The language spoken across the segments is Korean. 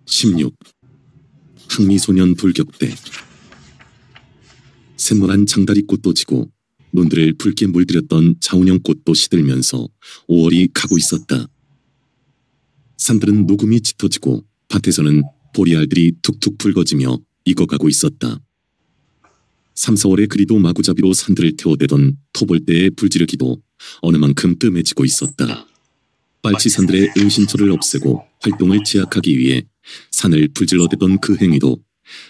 16. 항미소년 돌격대. 샛노란 장다리꽃도 지고 논들을 붉게 물들였던 자운형꽃도 시들면서 5월이 가고 있었다. 산들은 녹음이 짙어지고 밭에서는 보리알들이 툭툭 붉어지며 익어가고 있었다. 3, 4월에 그리도 마구잡이로 산들을 태워대던 토벌대의 불지르기도 어느 만큼 뜸해지고 있었다. 빨치산들의 은신처를 없애고 활동을 제약하기 위해 산을 불질러대던 그 행위도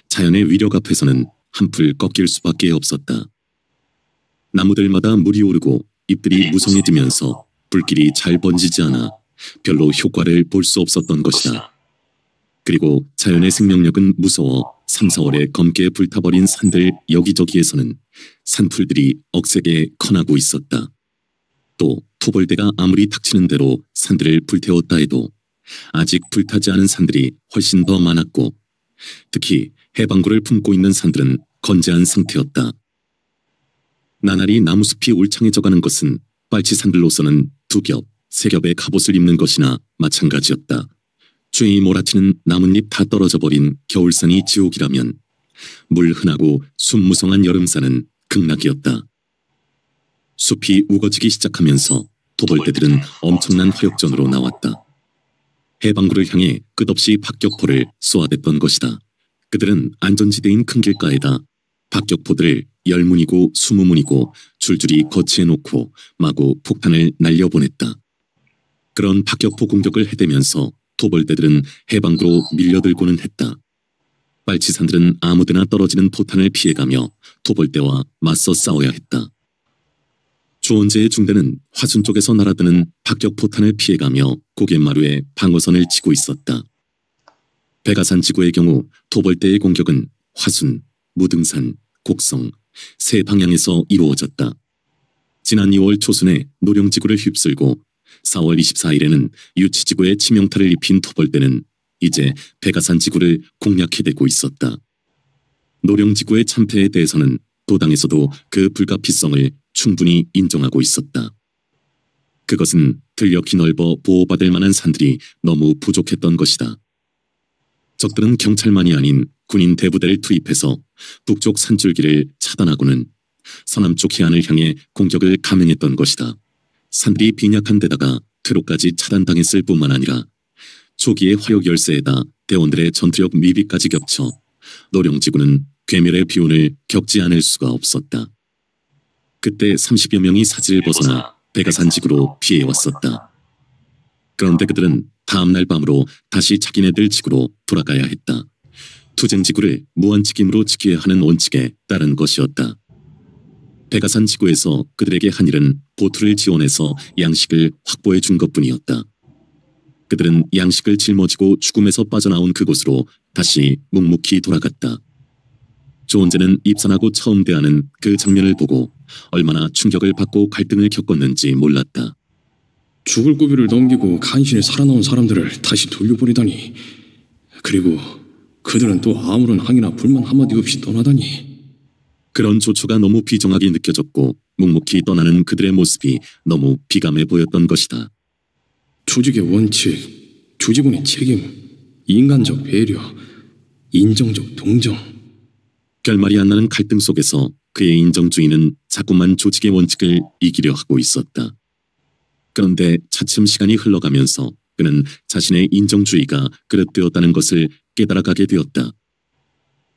자연의 위력 앞에서는 한풀 꺾일 수밖에 없었다. 나무들마다 물이 오르고 잎들이 무성해지면서 불길이 잘 번지지 않아 별로 효과를 볼 수 없었던 것이다. 그리고 자연의 생명력은 무서워 3, 4월에 검게 불타버린 산들 여기저기에서는 산풀들이 억세게 커나고 있었다. 또 토벌대가 아무리 닥치는 대로 산들을 불태웠다 해도 아직 불타지 않은 산들이 훨씬 더 많았고 특히 해방구를 품고 있는 산들은 건재한 상태였다. 나날이 나무숲이 울창해져가는 것은 빨치산들로서는 2겹, 3겹의 갑옷을 입는 것이나 마찬가지였다. 쬐이 몰아치는 나뭇잎 다 떨어져 버린 겨울산이 지옥이라면 물 흔하고 숨 무성한 여름산은 극락이었다. 숲이 우거지기 시작하면서 토벌대들은 엄청난 화력전으로 나왔다. 해방구를 향해 끝없이 박격포를 쏘아댔던 것이다. 그들은 안전지대인 큰 길가에다 박격포들을 10문이고 20문이고 줄줄이 거치해놓고 마구 폭탄을 날려보냈다. 그런 박격포 공격을 해대면서 토벌대들은 해방구로 밀려들고는 했다. 빨치산들은 아무데나 떨어지는 포탄을 피해가며 토벌대와 맞서 싸워야 했다. 조원재의 중대는 화순 쪽에서 날아드는 박격포탄을 피해가며 고갯마루에 방어선을 치고 있었다. 백아산 지구의 경우 토벌대의 공격은 화순, 무등산, 곡성, 세 방향에서 이루어졌다. 지난 2월 초순에 노령지구를 휩쓸고 4월 24일에는 유치지구에 치명타를 입힌 토벌대는 이제 백아산 지구를 공략해대고 있었다. 노령지구의 참패에 대해서는 도당에서도 그 불가피성을 충분히 인정하고 있었다. 그것은 들녘이 넓어 보호받을 만한 산들이 너무 부족했던 것이다. 적들은 경찰만이 아닌 군인 대부대를 투입해서 북쪽 산줄기를 차단하고는 서남쪽 해안을 향해 공격을 감행했던 것이다. 산들이 빈약한 데다가 퇴로까지 차단당했을 뿐만 아니라 초기의 화력 열세에다 대원들의 전투력 미비까지 겹쳐 노령지구는 괴멸의 비운을 겪지 않을 수가 없었다. 그때 30여 명이 사지를 벗어나 백아산 지구로 피해왔었다. 그런데 그들은 다음날 밤으로 다시 자기네들 지구로 돌아가야 했다. 투쟁지구를 무한책임으로 지켜야 하는 원칙에 따른 것이었다. 백아산 지구에서 그들에게 한 일은 보트를 지원해서 양식을 확보해 준 것뿐이었다. 그들은 양식을 짊어지고 죽음에서 빠져나온 그곳으로 다시 묵묵히 돌아갔다. 조원재는 입산하고 처음 대하는 그 장면을 보고 얼마나 충격을 받고 갈등을 겪었는지 몰랐다. 죽을 고비를 넘기고 간신히 살아나온 사람들을 다시 돌려보내다니. 그리고 그들은 또 아무런 항의나 불만 한마디 없이 떠나다니. 그런 조처가 너무 비정하게 느껴졌고 묵묵히 떠나는 그들의 모습이 너무 비감해 보였던 것이다. 조직의 원칙, 조직원의 책임, 인간적 배려, 인정적 동정. 결말이 안 나는 갈등 속에서 그의 인정주의는 자꾸만 조직의 원칙을 이기려 하고 있었다. 그런데 차츰 시간이 흘러가면서 그는 자신의 인정주의가 그릇되었다는 것을 깨달아가게 되었다.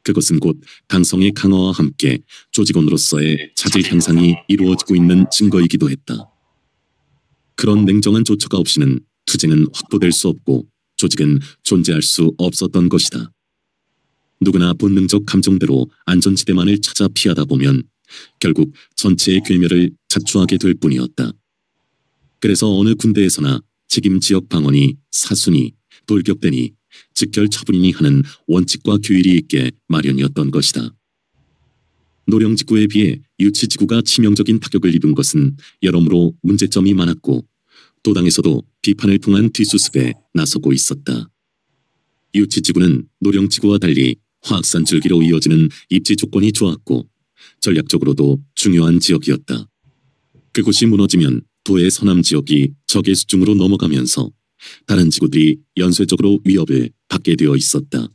그것은 곧 당성의 강화와 함께 조직원으로서의 자질 향상이 이루어지고 있는 증거이기도 했다. 그런 냉정한 조처가 없이는 투쟁은 확보될 수 없고 조직은 존재할 수 없었던 것이다. 누구나 본능적 감정대로 안전지대만을 찾아 피하다 보면 결국 전체의 괴멸을 자초하게 될 뿐이었다. 그래서 어느 군대에서나 책임지역 방언이 사순이, 돌격대니, 직결 처분이니 하는 원칙과 규율이 있게 마련이었던 것이다. 노령지구에 비해 유치지구가 치명적인 타격을 입은 것은 여러모로 문제점이 많았고 도당에서도 비판을 통한 뒷수습에 나서고 있었다. 유치지구는 노령지구와 달리 화학산 줄기로 이어지는 입지 조건이 좋았고 전략적으로도 중요한 지역이었다. 그곳이 무너지면 도의 서남 지역이 적의 수중으로 넘어가면서 다른 지구들이 연쇄적으로 위협을 받게 되어 있었다.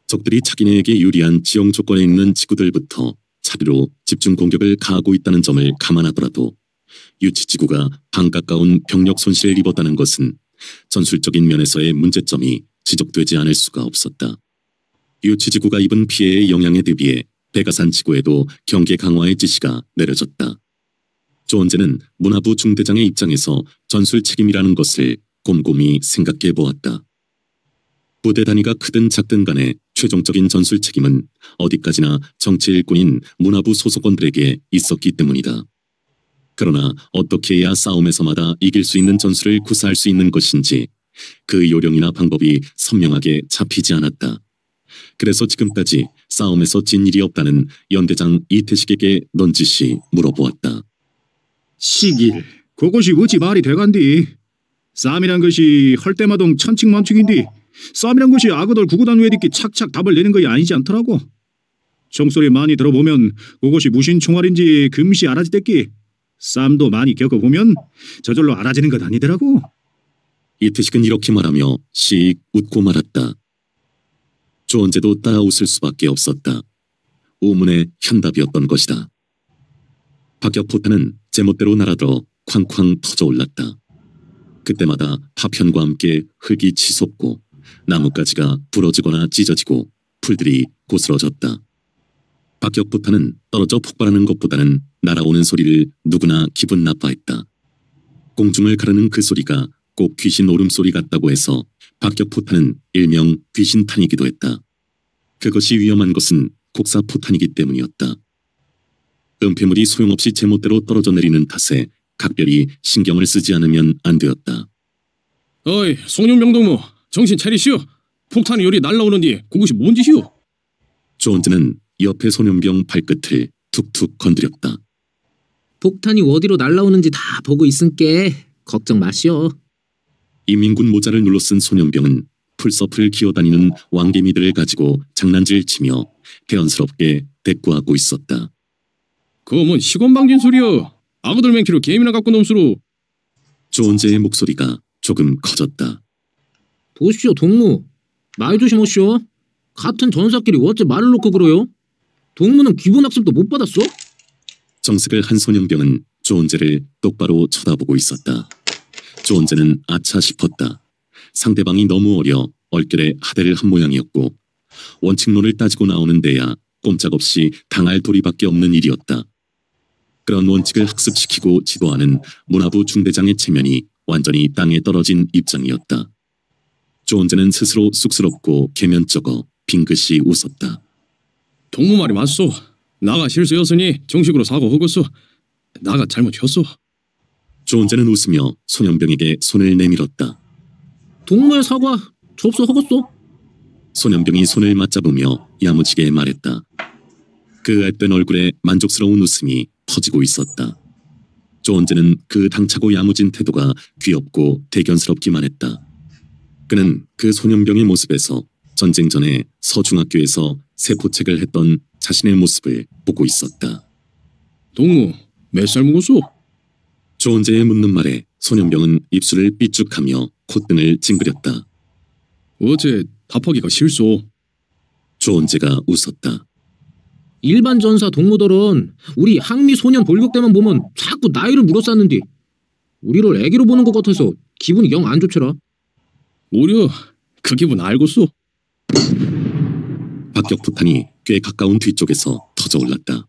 적들이 자기네에게 유리한 지형 조건에 있는 지구들부터 차례로 집중 공격을 가하고 있다는 점을 감안하더라도 유치지구가 방 가까운 병력 손실을 입었다는 것은 전술적인 면에서의 문제점이 지적되지 않을 수가 없었다. 유치지구가 입은 피해의 영향에 대비해 백아산 지구에도 경계 강화의 지시가 내려졌다. 조원재는 문화부 중대장의 입장에서 전술 책임이라는 것을 곰곰이 생각해 보았다. 부대 단위가 크든 작든 간에 최종적인 전술 책임은 어디까지나 정치 일꾼인 문화부 소속원들에게 있었기 때문이다. 그러나 어떻게 해야 싸움에서마다 이길 수 있는 전술을 구사할 수 있는 것인지 그 요령이나 방법이 선명하게 잡히지 않았다. 그래서 지금까지 싸움에서 진 일이 없다는 연대장 이태식에게 넌지시 물어보았다. 시길, 그것이 어찌 말이 돼간디? 싸움이란 것이 헐대마동 천칙만칙인디 싸움이란 것이 악어들 구구단 외듣기 착착 답을 내는 것이 아니지 않더라고. 총소리 많이 들어보면 그것이 무신 총알인지 금시 알아지댔기. 싸움도 많이 겪어보면 저절로 알아지는 것 아니더라고. 이태식은 이렇게 말하며 씩 웃고 말았다. 조원재도 따라 웃을 수밖에 없었다. 우문의 현답이었던 것이다. 박격포탄은 제멋대로 날아들어 쾅쾅 터져올랐다. 그때마다 파편과 함께 흙이 치솟고 나뭇가지가 부러지거나 찢어지고 풀들이 고스러졌다. 박격포탄은 떨어져 폭발하는 것보다는 날아오는 소리를 누구나 기분 나빠했다. 공중을 가르는 그 소리가 꼭 귀신 울음소리 같다고 해서 박격포탄은 일명 귀신탄이기도 했다. 그것이 위험한 것은 곡사포탄이기 때문이었다. 은폐물이 소용없이 제멋대로 떨어져 내리는 탓에 각별히 신경을 쓰지 않으면 안 되었다. 어이, 송윤병 동무, 정신 차리시오. 폭탄이 요리 날라오는디 그것이 뭔 짓이오? 조원재는 옆에 소년병 발끝을 툭툭 건드렸다. 폭탄이 어디로 날라오는지 다 보고 있은께 걱정 마시오. 이민군 모자를 눌러 쓴 소년병은 풀서풀을 기어다니는 왕개미들을 가지고 장난질 치며 태연스럽게 대꾸하고 있었다. 그거 뭔 시건방진 소리여. 악어들 맹키로 개미나 갖고 넘수로. 조원재의 목소리가 조금 커졌다. 보시오 동무, 말 조심하시오. 같은 전사끼리 어째 말을 놓고 그러요? 동무는 기본학습도 못 받았어? 정색을 한 소년병은 조원재를 똑바로 쳐다보고 있었다. 조원재는 아차 싶었다. 상대방이 너무 어려 얼결에 하대를 한 모양이었고 원칙론을 따지고 나오는 데야 꼼짝없이 당할 도리밖에 없는 일이었다. 그런 원칙을 학습시키고 지도하는 문화부 중대장의 체면이 완전히 땅에 떨어진 입장이었다. 조원재는 스스로 쑥스럽고 개면쩍어 빙긋이 웃었다. 동무 말이 맞소. 나가 실수였으니 정식으로 사과하겠소. 나가 잘못했소. 조원재는 웃으며 소년병에게 손을 내밀었다. 동무의 사과 접수하겠소? 소년병이 손을 맞잡으며 야무지게 말했다. 그 앳된 얼굴에 만족스러운 웃음이 퍼지고 있었다. 조원재는 그 당차고 야무진 태도가 귀엽고 대견스럽기만 했다. 그는 그 소년병의 모습에서 전쟁 전에 서중학교에서 세포책을 했던 자신의 모습을 보고 있었다. 동무, 몇 살 먹었소? 조원재의 묻는 말에 소년병은 입술을 삐죽하며 콧등을 찡그렸다. 어제 답하기가 싫소. 조원재가 웃었다. 일반 전사 동무들은 우리 항미 소년 볼격 때만 보면 자꾸 나이를 물어쌌는데 우리를 애기로 보는 것 같아서 기분이 영 안 좋더라. 오려, 그 기분 알겠소. 박격포탄이 꽤 가까운 뒤쪽에서 터져올랐다.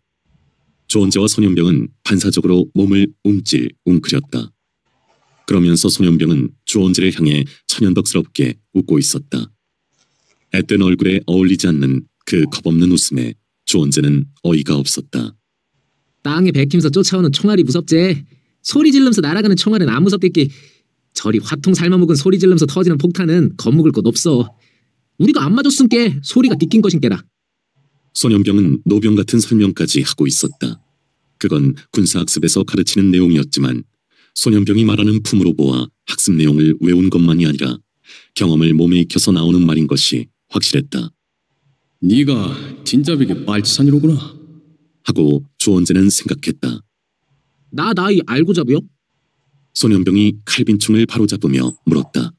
조원재와 소년병은 반사적으로 몸을 움찔웅크렸다. 그러면서 소년병은 조원재를 향해 천연덕스럽게 웃고 있었다. 앳된 얼굴에 어울리지 않는 그 겁없는 웃음에 조원재는 어이가 없었다. 땅에 베끼면서 쫓아오는 총알이 무섭지. 소리 지르면서 날아가는 총알은 안 무섭겠기. 저리 화통 삶아먹은 소리 지르면서 터지는 폭탄은 겁먹을 것 없어. 우리가 안 맞았은께 소리가 느낀 것인께라. 소년병은 노병 같은 설명까지 하고 있었다. 그건 군사학습에서 가르치는 내용이었지만 소년병이 말하는 품으로 보아 학습 내용을 외운 것만이 아니라 경험을 몸에 익혀서 나오는 말인 것이 확실했다. 네가 진짜 베개 빨치산이로구나. 하고 조원재는 생각했다. 나 나이 알고 잡으요? 소년병이 칼빈총을 바로잡으며 물었다.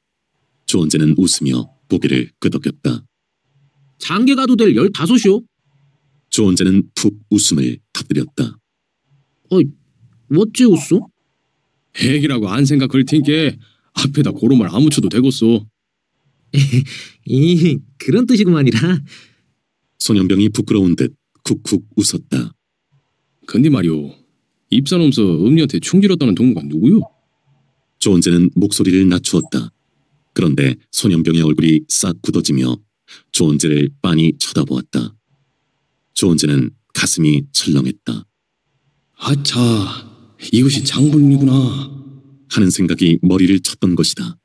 조원재는 웃으며 고개를 끄덕였다. 장계 가도 될 15이요? 조원재는 푹 웃음을 터뜨렸다. 어째 웃소? 핵이라고 안 생각 걸 텐께 앞에다 고런 말 아무 쳐도 되겠소. 그런 뜻이구만이라. 소년병이 부끄러운 듯 쿡쿡 웃었다. 근데 말이오, 입사놈서 음니한테 충질었다는 동무가 누구요? 조원재는 목소리를 낮추었다. 그런데 소년병의 얼굴이 싹 굳어지며 조원재를 빤히 쳐다보았다. 조원재는 가슴이 철렁했다. 아차, 이것이 장본인이구나 하는 생각이 머리를 쳤던 것이다.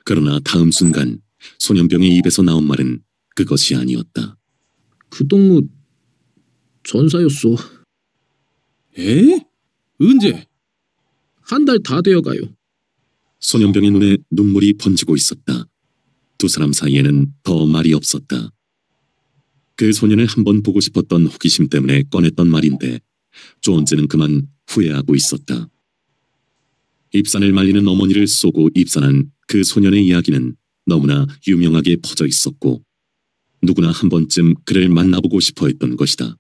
그러나 다음 순간 소년병의 입에서 나온 말은 그것이 아니었다. 그 동무 전사였소. 에? 언제? 한 달 다 되어가요. 소년병의 눈에 눈물이 번지고 있었다. 두 사람 사이에는 더 말이 없었다. 그 소년을 한번 보고 싶었던 호기심 때문에 꺼냈던 말인데 조원재는 그만 후회하고 있었다. 입산을 말리는 어머니를 쏘고 입산한 그 소년의 이야기는 너무나 유명하게 퍼져 있었고 누구나 한 번쯤 그를 만나보고 싶어 했던 것이다.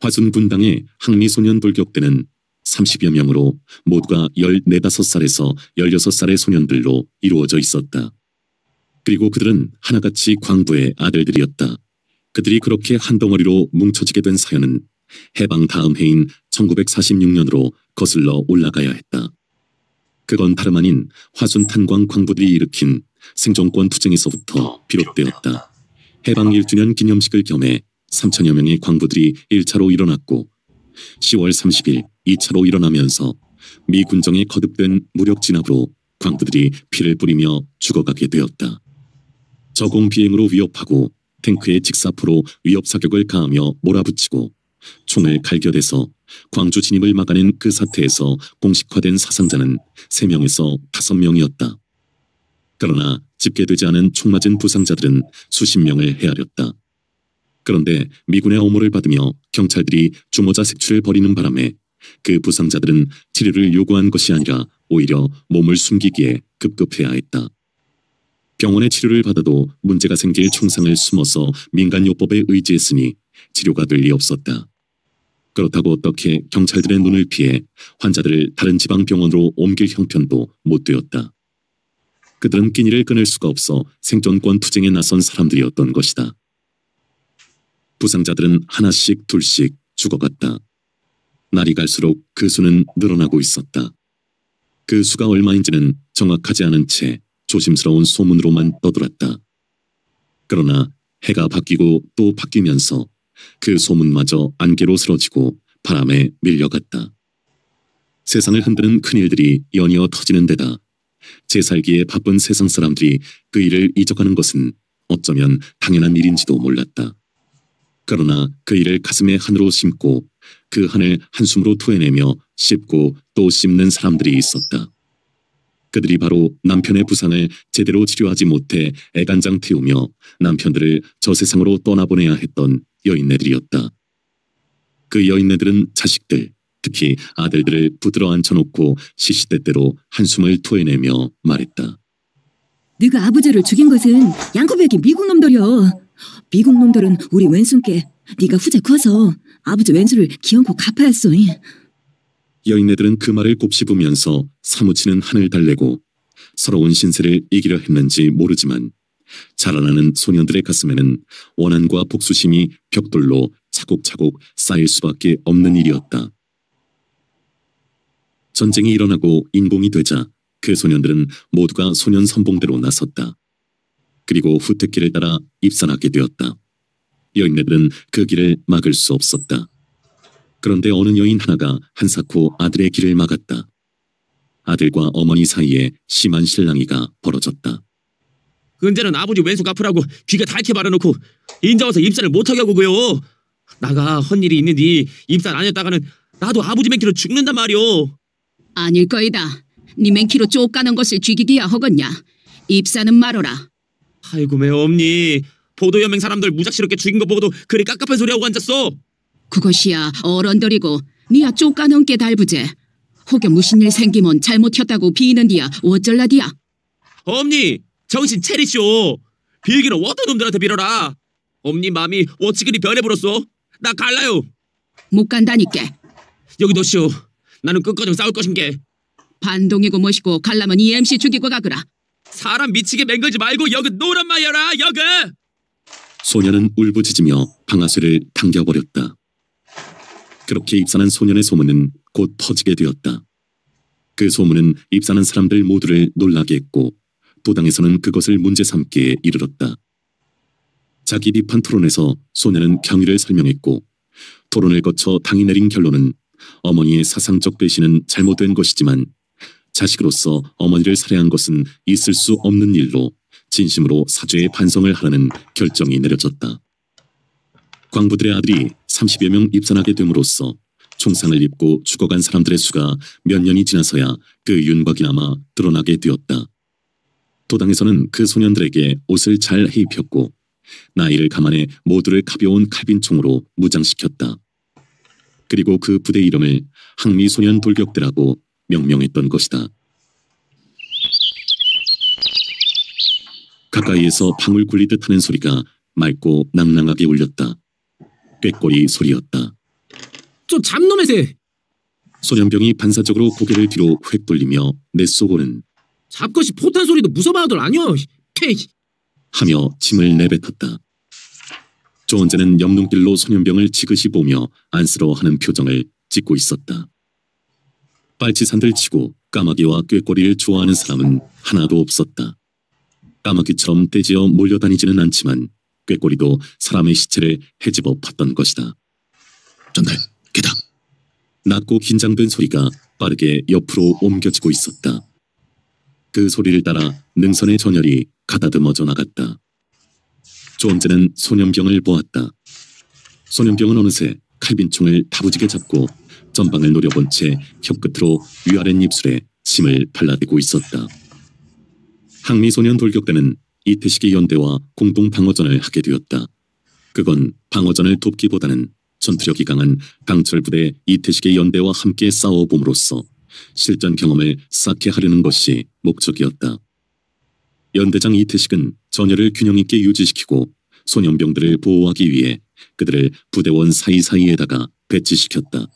화순 분당의 항리소년 돌격대는 30여 명으로 모두가 14~5살에서 16살의 소년들로 이루어져 있었다. 그리고 그들은 하나같이 광부의 아들들이었다. 그들이 그렇게 한 덩어리로 뭉쳐지게 된 사연은 해방 다음 해인 1946년으로 거슬러 올라가야 했다. 그건 다름 아닌 화순 탄광 광부들이 일으킨 생존권 투쟁에서부터 비롯되었다. 해방 1주년 기념식을 겸해 3천여 명의 광부들이 1차로 일어났고 10월 30일 2차로 일어나면서 미 군정에 거듭된 무력 진압으로 광부들이 피를 뿌리며 죽어가게 되었다. 저공 비행으로 위협하고 탱크의 직사포로 위협 사격을 가하며 몰아붙이고 총을 갈겨대서 광주 진입을 막아낸 그 사태에서 공식화된 사상자는 3명에서 5명이었다. 그러나 집계되지 않은 총 맞은 부상자들은 수십 명을 헤아렸다. 그런데 미군의 엄호를 받으며 경찰들이 주모자 색출을 벌이는 바람에 그 부상자들은 치료를 요구한 것이 아니라 오히려 몸을 숨기기에 급급해야 했다. 병원의 치료를 받아도 문제가 생길 총상을 숨어서 민간요법에 의지했으니 치료가 될 리 없었다. 그렇다고 어떻게 경찰들의 눈을 피해 환자들을 다른 지방병원으로 옮길 형편도 못 되었다. 그들은 끼니를 끊을 수가 없어 생존권 투쟁에 나선 사람들이었던 것이다. 부상자들은 하나씩 둘씩 죽어갔다. 날이 갈수록 그 수는 늘어나고 있었다. 그 수가 얼마인지는 정확하지 않은 채 조심스러운 소문으로만 떠돌았다. 그러나 해가 바뀌고 또 바뀌면서 그 소문마저 안개로 쓰러지고 바람에 밀려갔다. 세상을 흔드는 큰일들이 연이어 터지는 데다 제살기에 바쁜 세상 사람들이 그 일을 잊어가는 것은 어쩌면 당연한 일인지도 몰랐다. 그러나 그 일을 가슴에 한으로 심고 그 한을 한숨으로 토해내며 씹고 또 씹는 사람들이 있었다. 그들이 바로 남편의 부상을 제대로 치료하지 못해 애간장 태우며 남편들을 저 세상으로 떠나보내야 했던 여인네들이었다. 그 여인네들은 자식들, 특히 아들들을 붙들어 앉혀놓고 시시때때로 한숨을 토해내며 말했다. 네가 아버지를 죽인 것은 양코백이 미국 놈들이여. 미국 놈들은 우리 왼손께 네가 후자 커서 아버지 왼수를 기어코 갚아야 했어. 여인네들은 그 말을 곱씹으면서 사무치는 한을 달래고 서러운 신세를 이기려 했는지 모르지만 자라나는 소년들의 가슴에는 원한과 복수심이 벽돌로 차곡차곡 쌓일 수밖에 없는 일이었다. 전쟁이 일어나고 인공이 되자 그 소년들은 모두가 소년 선봉대로 나섰다. 그리고 후퇴길을 따라 입산하게 되었다. 여인네들은 그 길을 막을 수 없었다. 그런데 어느 여인 하나가 한사코 아들의 길을 막았다. 아들과 어머니 사이에 심한 실랑이가 벌어졌다. 은재는 아버지 왼수 갚으라고 귀가 닳게 말아놓고 인자 와서 입산을 못하게 하고 그요. 나가 헛일이 있는디 입산 안 했다가는 나도 아버지 맨키로 죽는단 말이오. 아닐 거이다. 니 맨키로 쫓가는 것을 죽이기야 허겄냐. 입사는 말어라. 아이고 매 엄니. 보도연맹 사람들 무작스럽게 죽인 거 보고도 그리 깝깝한 소리하고 앉았어. 그것이야 어른들이고 니야 쫓가는 게 달부제. 혹여 무슨 일 생기면 잘못했다고 비는디야 어쩔라디야. 엄니 정신 차리쇼. 빌기는 어떤 놈들한테 빌어라. 엄니 맘이 어찌 그리 변해버렸어. 나 갈라요. 못 간다니까. 여기 놓쇼. 나는 끝까지 싸울 것인게. 반동이고 뭐시고 갈라면 이 MC 죽이고 가거라. 사람 미치게 맹글지 말고 여기 노란 마여라. 여기. 소녀는 울부짖으며 방아쇠를 당겨버렸다. 그렇게 입산한 소년의 소문은 곧 퍼지게 되었다. 그 소문은 입산한 사람들 모두를 놀라게 했고 도당에서는 그것을 문제 삼기에 이르렀다. 자기 비판 토론에서 소년은 경위를 설명했고 토론을 거쳐 당이 내린 결론은 어머니의 사상적 배신은 잘못된 것이지만 자식으로서 어머니를 살해한 것은 있을 수 없는 일로 진심으로 사죄의 반성을 하라는 결정이 내려졌다. 광부들의 아들이 30여 명 입산하게 됨으로써 총상을 입고 죽어간 사람들의 수가 몇 년이 지나서야 그 윤곽이나마 드러나게 되었다. 도당에서는 그 소년들에게 옷을 잘 해입혔고 나이를 감안해 모두를 가벼운 칼빈총으로 무장시켰다. 그리고 그 부대 이름을 항미소년 돌격대라고 명명했던 것이다. 가까이에서 방울 굴리듯 하는 소리가 맑고 낭낭하게 울렸다. 꾀꼬리 소리였다. 저 잡놈의 새! 소년병이 반사적으로 고개를 뒤로 획 돌리며 내쏘고는 잡것이 포탄 소리도 무서워하들 아니여. 케이! 하며 침을 내뱉었다. 조원재는 옆눈길로 소년병을 지그시 보며 안쓰러워하는 표정을 짓고 있었다. 빨치산들 치고 까마귀와 꾀꼬리를 좋아하는 사람은 하나도 없었다. 까마귀처럼 떼지어 몰려다니지는 않지만 꾀꼬리도 사람의 시체를 헤집어 팠던 것이다. 전달, 개다. 낮고 긴장된 소리가 빠르게 옆으로 옮겨지고 있었다. 그 소리를 따라 능선의 전열이 가다듬어져 나갔다. 조원재는 소년병을 보았다. 소년병은 어느새 칼빈총을 다부지게 잡고 전방을 노려본 채 혀끝으로 위아랫 입술에 침을 발라대고 있었다. 항미소년 돌격대는 이태식의 연대와 공동 방어전을 하게 되었다. 그건 방어전을 돕기보다는 전투력이 강한 강철부대 이태식의 연대와 함께 싸워봄으로써 실전 경험을 쌓게 하려는 것이 목적이었다. 연대장 이태식은 전열을 균형 있게 유지시키고 소년병들을 보호하기 위해 그들을 부대원 사이사이에다가 배치시켰다.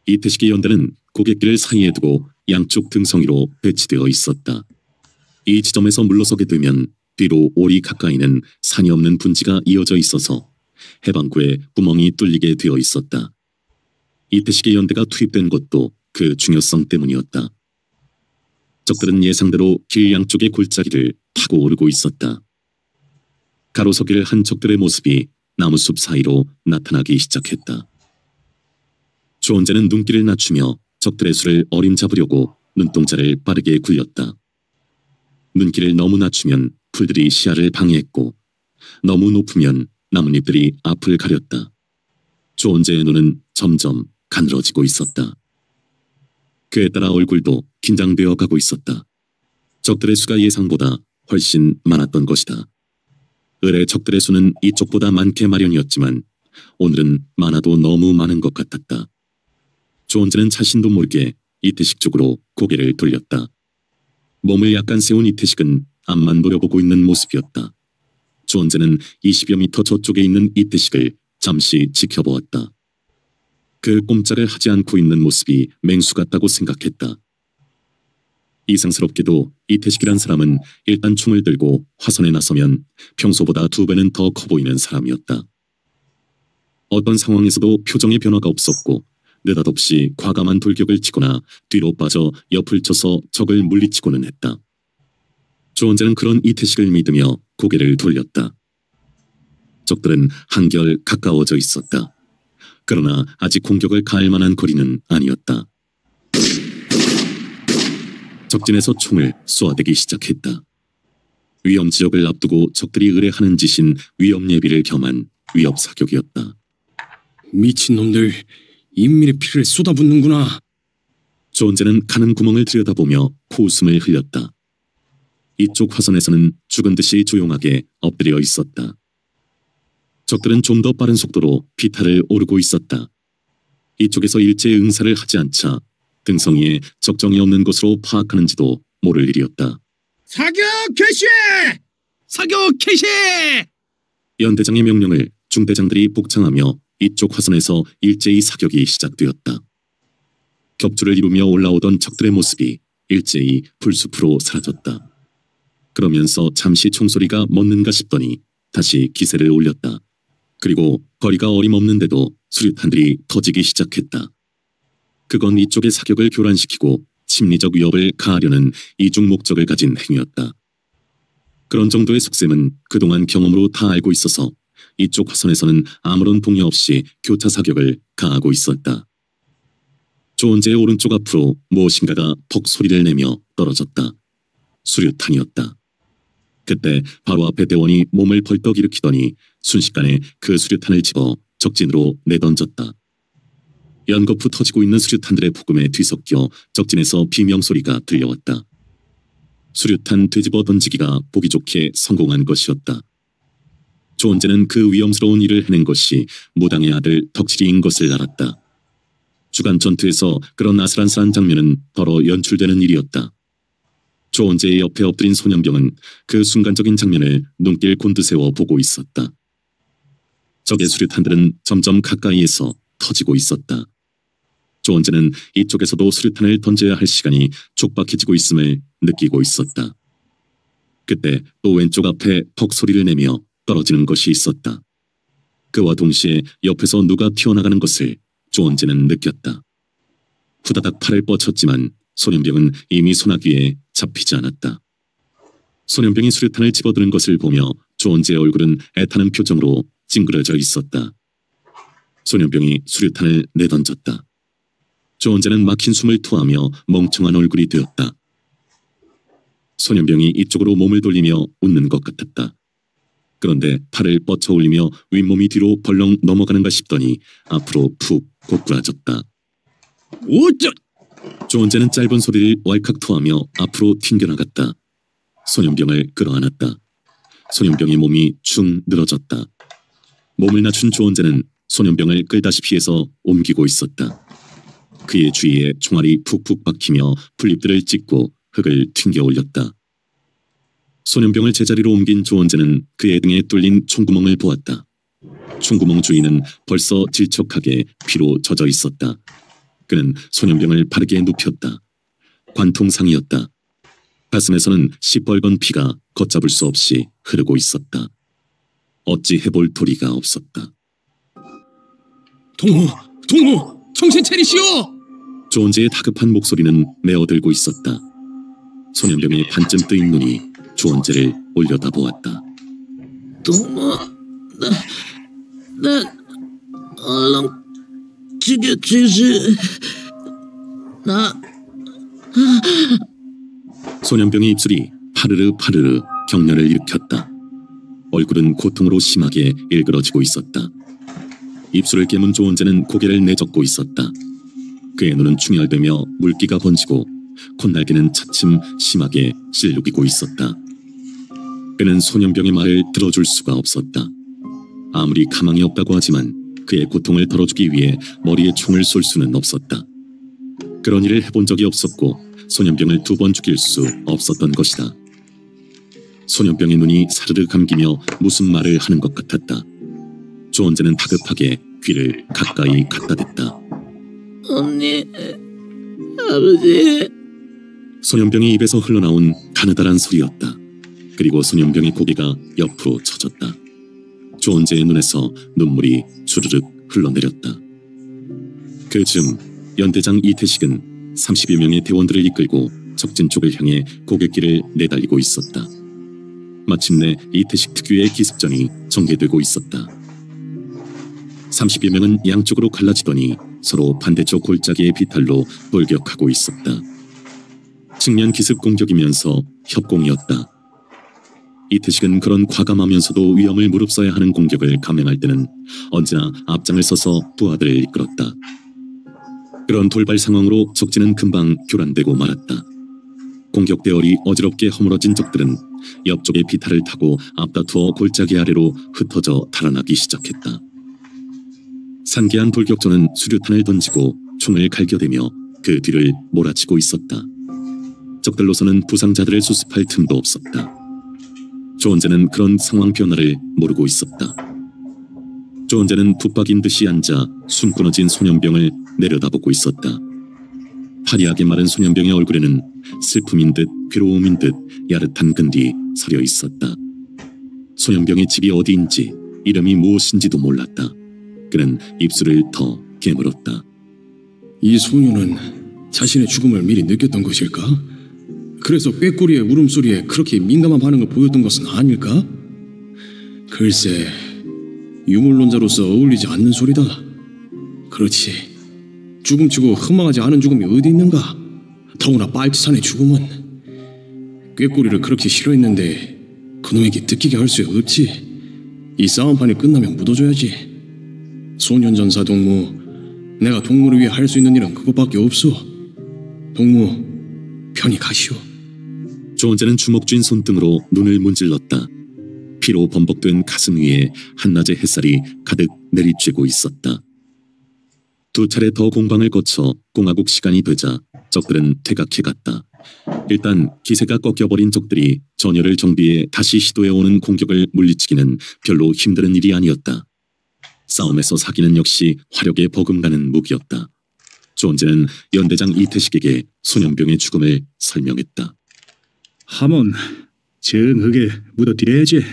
이태식의 연대는 고갯길을 사이에 두고 양쪽 등성이로 배치되어 있었다. 이 지점에서 물러서게 되면 뒤로 오리 가까이는 산이 없는 분지가 이어져 있어서 해방구에 구멍이 뚫리게 되어 있었다. 이태식의 연대가 투입된 것도 그 중요성 때문이었다. 적들은 예상대로 길 양쪽의 골짜기를 타고 오르고 있었다. 가로서기를 한 적들의 모습이 나무숲 사이로 나타나기 시작했다. 조원재는 눈길을 낮추며 적들의 수를 어림잡으려고 눈동자를 빠르게 굴렸다. 눈길을 너무 낮추면 풀들이 시야를 방해했고 너무 높으면 나뭇잎들이 앞을 가렸다. 조원재의 눈은 점점 가늘어지고 있었다. 그에 따라 얼굴도 긴장되어 가고 있었다. 적들의 수가 예상보다 훨씬 많았던 것이다. 을의 적들의 수는 이쪽보다 많게 마련이었지만 오늘은 많아도 너무 많은 것 같았다. 조원재는 자신도 모르게 이태식 쪽으로 고개를 돌렸다. 몸을 약간 세운 이태식은 앞만 노려보고 있는 모습이었다. 조원재는 20여 미터 저쪽에 있는 이태식을 잠시 지켜보았다. 그 꼼짝을 하지 않고 있는 모습이 맹수 같다고 생각했다. 이상스럽게도 이태식이란 사람은 일단 총을 들고 화선에 나서면 평소보다 2배는 더 커 보이는 사람이었다. 어떤 상황에서도 표정의 변화가 없었고 느닷없이 과감한 돌격을 치거나 뒤로 빠져 옆을 쳐서 적을 물리치고는 했다. 조원재는 그런 이태식을 믿으며 고개를 돌렸다. 적들은 한결 가까워져 있었다. 그러나 아직 공격을 가할 만한 거리는 아니었다. 적진에서 총을 쏘아대기 시작했다. 위험 지역을 앞두고 적들이 의뢰하는 짓인 위험 예비를 겸한 위협 사격이었다. 미친놈들, 인민의 피를 쏟아붓는구나. 조원재는 가는 구멍을 들여다보며 코웃음을 흘렸다. 이쪽 화선에서는 죽은 듯이 조용하게 엎드려 있었다. 적들은 좀 더 빠른 속도로 비탈을 오르고 있었다. 이쪽에서 일제 응사를 하지 않자 등성이에 적정이 없는 것으로 파악하는지도 모를 일이었다. 사격 개시! 사격 개시! 연대장의 명령을 중대장들이 복창하며 이쪽 화선에서 일제히 사격이 시작되었다. 격주를 이루며 올라오던 적들의 모습이 일제히 불숲으로 사라졌다. 그러면서 잠시 총소리가 멎는가 싶더니 다시 기세를 올렸다. 그리고 거리가 어림없는데도 수류탄들이 터지기 시작했다. 그건 이쪽의 사격을 교란시키고 심리적 위협을 가하려는 이중 목적을 가진 행위였다. 그런 정도의 속셈은 그동안 경험으로 다 알고 있어서 이쪽 화선에서는 아무런 동요 없이 교차 사격을 가하고 있었다. 조은재의 오른쪽 앞으로 무엇인가가 퍽 소리를 내며 떨어졌다. 수류탄이었다. 그때 바로 앞에 대원이 몸을 벌떡 일으키더니 순식간에 그 수류탄을 집어 적진으로 내던졌다. 연거푸 터지고 있는 수류탄들의 폭음에 뒤섞여 적진에서 비명소리가 들려왔다. 수류탄 되집어 던지기가 보기 좋게 성공한 것이었다. 조은재는 그 위험스러운 일을 해낸 것이 무당의 아들 덕칠이인 것을 알았다. 주간 전투에서 그런 아슬아슬한 장면은 더러 연출되는 일이었다. 조은재의 옆에 엎드린 소년병은 그 순간적인 장면을 눈길 곤두세워 보고 있었다. 적의 수류탄들은 점점 가까이에서 터지고 있었다. 조은재는 이쪽에서도 수류탄을 던져야 할 시간이 촉박해지고 있음을 느끼고 있었다. 그때 또 왼쪽 앞에 퍽 소리를 내며 떨어지는 것이 있었다. 그와 동시에 옆에서 누가 튀어나가는 것을 조은재는 느꼈다. 후다닥 팔을 뻗쳤지만 소년병은 이미 소나기에 잡히지 않았다. 소년병이 수류탄을 집어드는 것을 보며 조은재의 얼굴은 애타는 표정으로 찡그려져 있었다. 소년병이 수류탄을 내던졌다. 조은재는 막힌 숨을 토하며 멍청한 얼굴이 되었다. 소년병이 이쪽으로 몸을 돌리며 웃는 것 같았다. 그런데 팔을 뻗쳐 올리며 윗몸이 뒤로 벌렁 넘어가는가 싶더니 앞으로 푹 고꾸라졌다. 오쩌! 조은재는 짧은 소리를 왈칵 토하며 앞으로 튕겨나갔다. 소년병을 끌어안았다. 소년병의 몸이 축 늘어졌다. 몸을 낮춘 조은재는 소년병을 끌다시피 해서 옮기고 있었다. 그의 주위에 총알이 푹푹 박히며 풀잎들을 찍고 흙을 튕겨 올렸다. 소년병을 제자리로 옮긴 조은재는 그의 등에 뚫린 총구멍을 보았다. 총구멍 주위는 벌써 질척하게 피로 젖어 있었다. 그는 소년병을 바르게 눕혔다. 관통상이었다. 가슴에서는 시뻘건 피가 걷잡을 수 없이 흐르고 있었다. 어찌 해볼 도리가 없었다. 동무! 정신 차리시오! 조은재의 다급한 목소리는 메어들고 있었다. 소년병의 반쯤 뜨인 눈이 조은재를 올려다보았다. 동무, 나 얼른 죽여주시. 나 소년병의 입술이 파르르 경련을 일으켰다. 얼굴은 고통으로 심하게 일그러지고 있었다. 입술을 깨문 조은재는 고개를 내젓고 있었다. 그의 눈은 충혈되며 물기가 번지고 콧날개는 차츰 심하게 실룩이고 있었다. 그는 소년병의 말을 들어줄 수가 없었다. 아무리 가망이 없다고 하지만 그의 고통을 덜어주기 위해 머리에 총을 쏠 수는 없었다. 그런 일을 해본 적이 없었고 소년병을 2번 죽일 수 없었던 것이다. 소년병의 눈이 사르르 감기며 무슨 말을 하는 것 같았다. 조은재는 다급하게 귀를 가까이 갖다 댔다. 언니, 아버지. 소년병의 입에서 흘러나온 가느다란 소리였다. 그리고 소년병의 고개가 옆으로 처졌다. 조은재의 눈에서 눈물이 주르륵 흘러내렸다. 그 즈음 연대장 이태식은 30여 명의 대원들을 이끌고 적진 쪽을 향해 고갯길을 내달리고 있었다. 마침내 이태식 특유의 기습전이 전개되고 있었다. 30여 명은 양쪽으로 갈라지더니 서로 반대쪽 골짜기의 비탈로 돌격하고 있었다. 측면 기습 공격이면서 협공이었다. 이태식은 그런 과감하면서도 위험을 무릅써야 하는 공격을 감행할 때는 언제나 앞장을 서서 부하들을 이끌었다. 그런 돌발 상황으로 적진은 금방 교란되고 말았다. 공격 대열이 어지럽게 허물어진 적들은 옆쪽의 비탈을 타고 앞다투어 골짜기 아래로 흩어져 달아나기 시작했다. 산계한 돌격전은 수류탄을 던지고 총을 갈겨대며 그 뒤를 몰아치고 있었다. 적들로서는 부상자들을 수습할 틈도 없었다. 조은재는 그런 상황 변화를 모르고 있었다. 조은재는 붙박인 듯이 앉아 숨 끊어진 소년병을 내려다보고 있었다. 화려하게 마른 소년병의 얼굴에는 슬픔인 듯 괴로움인 듯 야릇한 근디 서려 있었다. 소년병의 집이 어디인지 이름이 무엇인지도 몰랐다. 그는 입술을 더 깨물었다. 이 소녀는 자신의 죽음을 미리 느꼈던 것일까? 그래서 꾀꼬리의 울음소리에 그렇게 민감한 반응을 보였던 것은 아닐까? 글쎄, 유물론자로서 어울리지 않는 소리다. 그렇지, 죽음치고 흠망하지 않은 죽음이 어디 있는가? 더구나 빨치산의 죽음은. 꾀꼬리를 그렇게 싫어했는데 그놈에게 듣기게 할 수 없지. 이 싸움판이 끝나면 묻어줘야지. 소년전사 동무, 내가 동무를 위해 할 수 있는 일은 그것밖에 없어. 동무, 편히 가시오. 조은재는 주먹 쥔 손등으로 눈을 문질렀다. 피로 범벅된 가슴 위에 한낮의 햇살이 가득 내리쬐고 있었다. 두 차례 더 공방을 거쳐 공화국 시간이 되자 적들은 퇴각해갔다. 일단 기세가 꺾여버린 적들이 전열을 정비해 다시 시도해오는 공격을 물리치기는 별로 힘든 일이 아니었다. 싸움에서 사기는 역시 화력에 버금가는 무기였다. 조은재는 연대장 이태식에게 소년병의 죽음을 설명했다. 하면 정하게 묻어드려야지.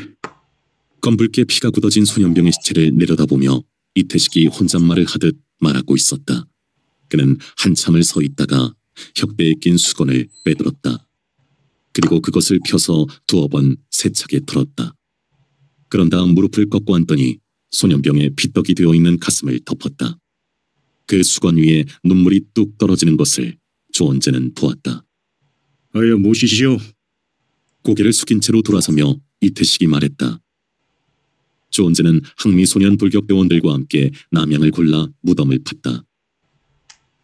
검붉게 피가 굳어진 소년병의 시체를 내려다보며 이태식이 혼잣말을 하듯 말하고 있었다. 그는 한참을 서 있다가 혁대에 낀 수건을 빼들었다. 그리고 그것을 펴서 두어 번 세차게 털었다. 그런 다음 무릎을 꺾고 앉더니 소년병의 피떡이 되어있는 가슴을 덮었다. 그 수건 위에 눈물이 뚝 떨어지는 것을 조은재는 보았다. 어여 모시시오. 고개를 숙인 채로 돌아서며 이태식이 말했다. 조은재는 항미소년 돌격대원들과 함께 남양을 골라 무덤을 팠다.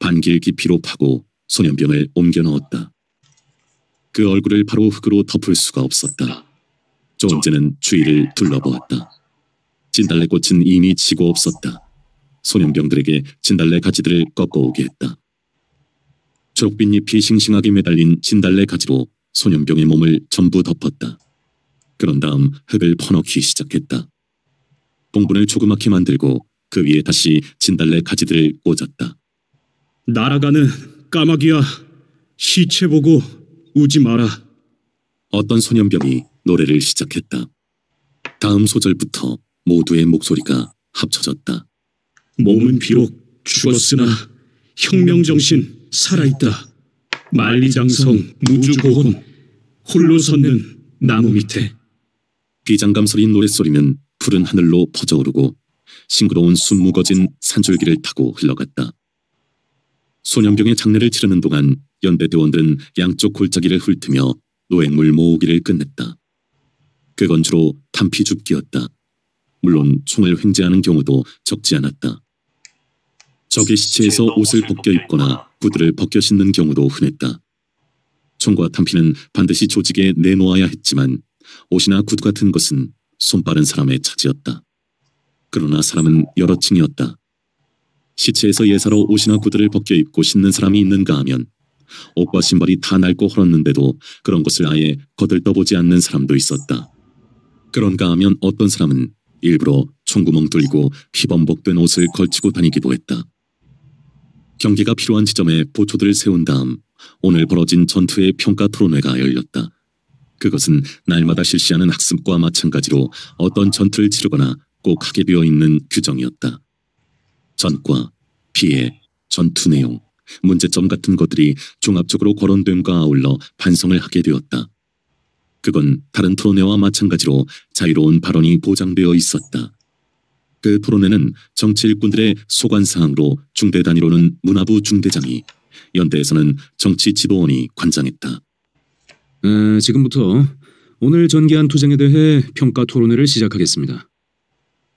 반길 깊이로 파고 소년병을 옮겨 넣었다. 그 얼굴을 바로 흙으로 덮을 수가 없었다. 조은재는 주위를 둘러보았다. 진달래꽃은 이미 지고 없었다. 소년병들에게 진달래 가지들을 꺾어오게 했다. 초록빛 잎이 싱싱하게 매달린 진달래 가지로 소년병의 몸을 전부 덮었다. 그런 다음 흙을 퍼넣기 시작했다. 봉분을 조그맣게 만들고 그 위에 다시 진달래 가지들을 꽂았다. 날아가는 까마귀야, 시체 보고 우지 마라. 어떤 소년병이 노래를 시작했다. 다음 소절부터 모두의 목소리가 합쳐졌다. 몸은 비록 죽었으나 혁명정신 살아있다. 만리장성 무주고혼 홀로 섰는 나무 밑에. 비장감 서린 노랫소리는 푸른 하늘로 퍼져오르고 싱그러운 숨 무거진 산줄기를 타고 흘러갔다. 소년병의 장례를 치르는 동안 연대대원들은 양쪽 골짜기를 훑으며 노획물 모으기를 끝냈다. 그건 주로 탄피줍기였다. 물론 총을 횡재하는 경우도 적지 않았다. 적의 시체에서 옷을 벗겨 입거나 구두를 벗겨 신는 경우도 흔했다. 총과 탄피는 반드시 조직에 내놓아야 했지만 옷이나 구두 같은 것은 손빠른 사람의 차지였다. 그러나 사람은 여러 층이었다. 시체에서 예사로 옷이나 구두를 벗겨 입고 신는 사람이 있는가 하면 옷과 신발이 다 낡고 헐었는데도 그런 것을 아예 거들떠보지 않는 사람도 있었다. 그런가 하면 어떤 사람은 일부러 총구멍 뚫리고 휘범벅된 옷을 걸치고 다니기도 했다. 경계가 필요한 지점에 보초들을 세운 다음 오늘 벌어진 전투의 평가 토론회가 열렸다. 그것은 날마다 실시하는 학습과 마찬가지로 어떤 전투를 치르거나 꼭 하게 되어 있는 규정이었다. 전과, 피해, 전투 내용, 문제점 같은 것들이 종합적으로 거론됨과 아울러 반성을 하게 되었다. 그건 다른 토론회와 마찬가지로 자유로운 발언이 보장되어 있었다. 그 토론회는 정치 일꾼들의 소관사항으로 중대 단위로는 문화부 중대장이, 연대에서는 정치 지도원이 관장했다. 지금부터 오늘 전개한 투쟁에 대해 평가 토론회를 시작하겠습니다.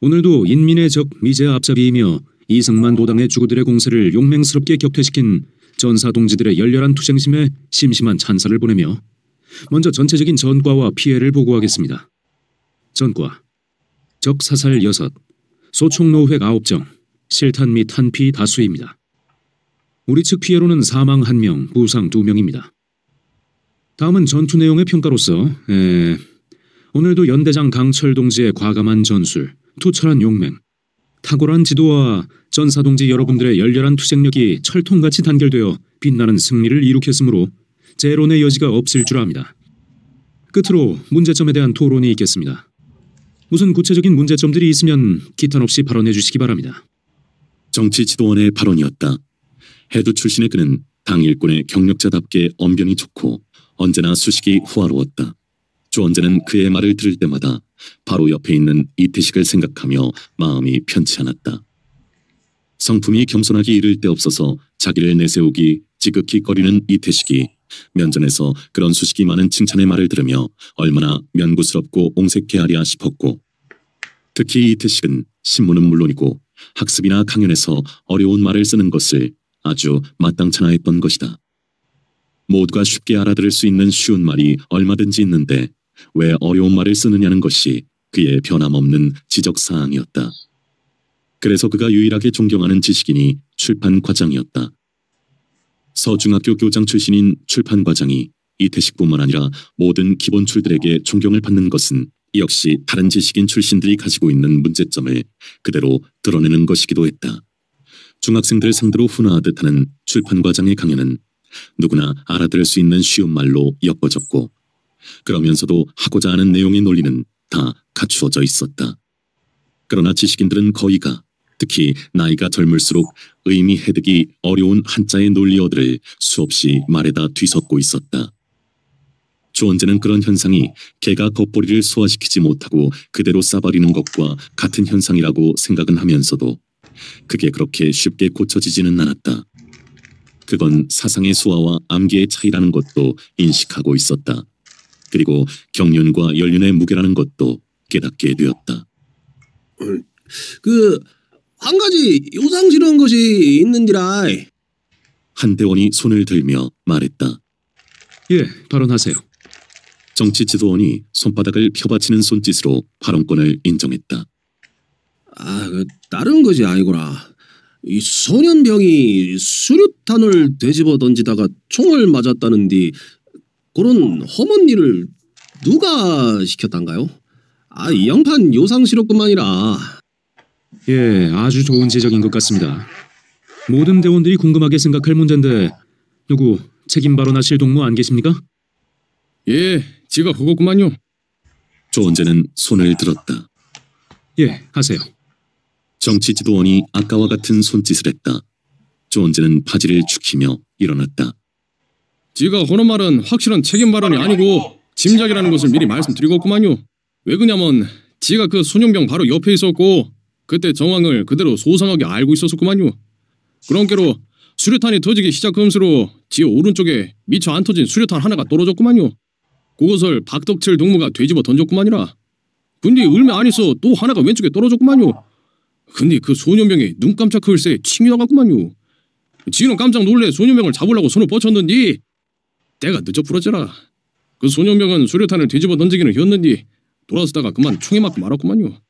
오늘도 인민의 적 미제 앞잡이이며 이승만 도당의 주구들의 공세를 용맹스럽게 격퇴시킨 전사 동지들의 열렬한 투쟁심에 심심한 찬사를 보내며 먼저 전체적인 전과와 피해를 보고하겠습니다. 전과, 적 사살 6, 소총 노획 9정, 실탄 및 탄피 다수입니다. 우리 측 피해로는 사망 1명, 부상 2명입니다. 다음은 전투 내용의 평가로서 오늘도 연대장 강철 동지의 과감한 전술, 투철한 용맹, 탁월한 지도와 전사 동지 여러분들의 열렬한 투쟁력이 철통같이 단결되어 빛나는 승리를 이룩했으므로 재론의 여지가 없을 줄 압니다. 끝으로 문제점에 대한 토론이 있겠습니다. 무슨 구체적인 문제점들이 있으면 기탄 없이 발언해 주시기 바랍니다. 정치 지도원의 발언이었다. 해두 출신의 그는 당 일꾼의 경력자답게 언변이 좋고 언제나 수식이 호화로웠다. 주원재는 그의 말을 들을 때마다 바로 옆에 있는 이태식을 생각하며 마음이 편치 않았다. 성품이 겸손하기 이를 데 없어서 자기를 내세우기 지극히 꺼리는 이태식이 면전에서 그런 수식이 많은 칭찬의 말을 들으며 얼마나 면구스럽고 옹색해하랴 싶었고, 특히 이태식은 신문은 물론이고 학습이나 강연에서 어려운 말을 쓰는 것을 아주 마땅찮아 했던 것이다. 모두가 쉽게 알아들을 수 있는 쉬운 말이 얼마든지 있는데 왜 어려운 말을 쓰느냐는 것이 그의 변함없는 지적사항이었다. 그래서 그가 유일하게 존경하는 지식인이 출판과장이었다. 서중학교 교장 출신인 출판과장이 이태식뿐만 아니라 모든 기본출들에게 존경을 받는 것은 역시 다른 지식인 출신들이 가지고 있는 문제점을 그대로 드러내는 것이기도 했다. 중학생들 상대로 훈화하듯 하는 출판과장의 강연은 누구나 알아들을 수 있는 쉬운 말로 엮어졌고, 그러면서도 하고자 하는 내용의 논리는 다 갖추어져 있었다. 그러나 지식인들은 거의가, 특히 나이가 젊을수록 의미 해득이 어려운 한자의 논리어들을 수없이 말에다 뒤섞고 있었다. 주원재는 그런 현상이 개가 겉보리를 소화시키지 못하고 그대로 싸버리는 것과 같은 현상이라고 생각은 하면서도 그게 그렇게 쉽게 고쳐지지는 않았다. 그건 사상의 수화와 암기의 차이라는 것도 인식하고 있었다. 그리고 경륜과 연륜의 무게라는 것도 깨닫게 되었다. 한 가지 요상스러운 것이 있는디라. 한대원이 손을 들며 말했다. 예, 발언하세요. 정치 지도원이 손바닥을 펴받치는 손짓으로 발언권을 인정했다. 다른 것이 아니구나. 이 소년병이 수류탄을 되집어 던지다가 총을 맞았다는디 그런 험한 일을 누가 시켰단가요? 이 양판 요상스럽구만이라. 예, 아주 좋은 지적인 것 같습니다. 모든 대원들이 궁금하게 생각할 문제인데 누구 책임 발언하실 동무 안 계십니까? 예, 지가 그거구만요. 조원재는 손을 들었다. 예, 하세요. 정치 지도원이 아까와 같은 손짓을 했다. 조원재는 바지를 축히며 일어났다. 지가 하는 말은 확실한 책임 발언이 아니고 짐작이라는 것을 미리 말씀드리겠구만요. 왜 그냐면 지가 그 소년병 바로 옆에 있었고 그때 정황을 그대로 소상하게 알고 있었구만요. 그런께로 수류탄이 터지기 시작하면서로 지 오른쪽에 미처 안 터진 수류탄 하나가 떨어졌구만요. 그것을 박덕칠 동무가 되집어 던졌구만이라. 근데 얼마 안 있어 또 하나가 왼쪽에 떨어졌구만요. 근데 그 소년병이 눈 깜짝할 새 침이 나갔구만요. 지는 깜짝 놀래 소년병을 잡으려고 손을 뻗쳤는데 때가 늦어 부러져라. 그 소년병은 수류탄을 뒤집어 던지기는 했는데 돌아서다가 그만 총에 맞고 말았구만요.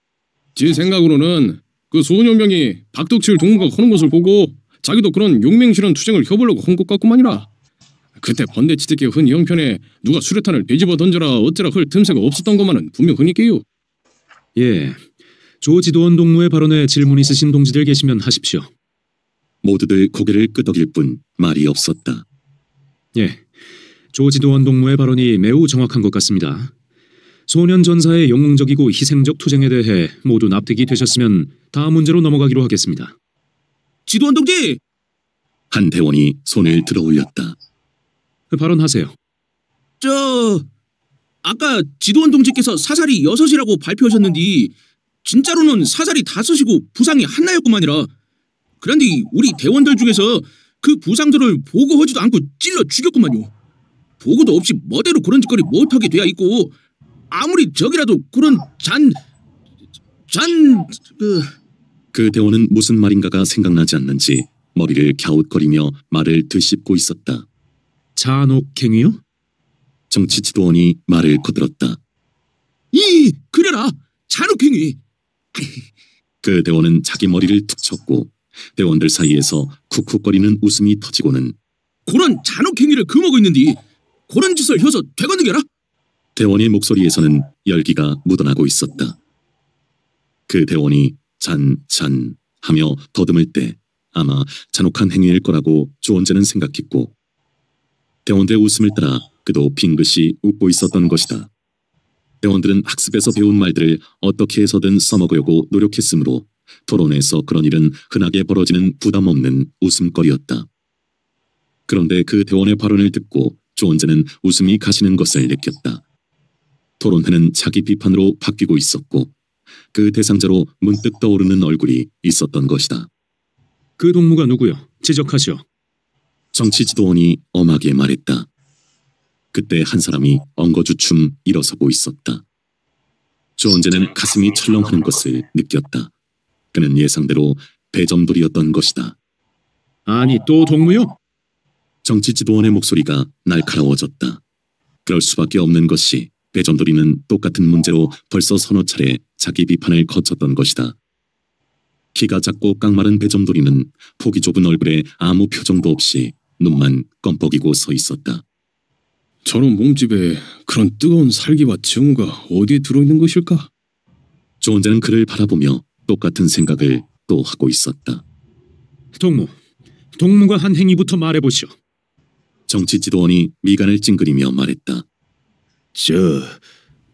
제 생각으로는 그 소년병이 박덕칠 동무가 하는 것을 보고 자기도 그런 용맹실현 투쟁을 해보려고 한 것 같구만이라. 그때 번대치트기 흔 형편에 누가 수류탄을 뒤집어 던져라 어쩌라 할 틈새가 없었던 것만은 분명하니까요. 예, 조 지도원 동무의 발언에 질문 있으신 동지들 계시면 하십시오. 모두들 고개를 끄덕일 뿐 말이 없었다. 예, 조 지도원 동무의 발언이 매우 정확한 것 같습니다. 소년 전사의 영웅적이고 희생적 투쟁에 대해 모두 납득이 되셨으면 다음 문제로 넘어가기로 하겠습니다. 지도원 동지! 한 대원이 손을 들어 올렸다. 발언하세요. 아까 지도원 동지께서 사살이 6이라고 발표하셨는데 진짜로는 사살이 5이고 부상이 하나였구만이라. 그런데 우리 대원들 중에서 그 부상들을 보고하지도 않고 찔러 죽였구만요. 보고도 없이 뭐대로 그런 짓거리 못하게 되어 있고 아무리 적이라도 그런 그 대원은 무슨 말인가가 생각나지 않는지 머리를 갸웃거리며 말을 되씹고 있었다. 잔혹행위요? 정치 지도원이 말을 거들었다. 그래라 잔혹행위. 그 대원은 자기 머리를 툭 쳤고 대원들 사이에서 쿡쿡거리는 웃음이 터지고는 그런 잔혹행위를 금하고 있는데 그런 짓을 해서 되겠는 게라? 대원의 목소리에서는 열기가 묻어나고 있었다. 그 대원이 잔 하며 더듬을 때 아마 잔혹한 행위일 거라고 조원재는 생각했고 대원들의 웃음을 따라 그도 빙긋이 웃고 있었던 것이다. 대원들은 학습에서 배운 말들을 어떻게 해서든 써먹으려고 노력했으므로 토론에서 그런 일은 흔하게 벌어지는 부담 없는 웃음거리였다. 그런데 그 대원의 발언을 듣고 조원재는 웃음이 가시는 것을 느꼈다. 토론회는 자기 비판으로 바뀌고 있었고 그 대상자로 문득 떠오르는 얼굴이 있었던 것이다. 그 동무가 누구요? 지적하시오. 정치지도원이 엄하게 말했다. 그때 한 사람이 엉거주춤 일어서고 있었다. 조원재는 가슴이 철렁하는 것을 느꼈다. 그는 예상대로 배점돌이었던 것이다. 아니 또 동무요? 정치지도원의 목소리가 날카로워졌다. 그럴 수밖에 없는 것이 배점돌이는 똑같은 문제로 벌써 서너 차례 자기 비판을 거쳤던 것이다. 키가 작고 깡마른 배점돌이는 폭이 좁은 얼굴에 아무 표정도 없이 눈만 껌뻑이고 서 있었다. 저런 몸집에 그런 뜨거운 살기와 증오가 어디에 들어있는 것일까? 조원재는 그를 바라보며 똑같은 생각을 또 하고 있었다. 동무가 한 행위부터 말해보시오. 정치지도원이 미간을 찡그리며 말했다.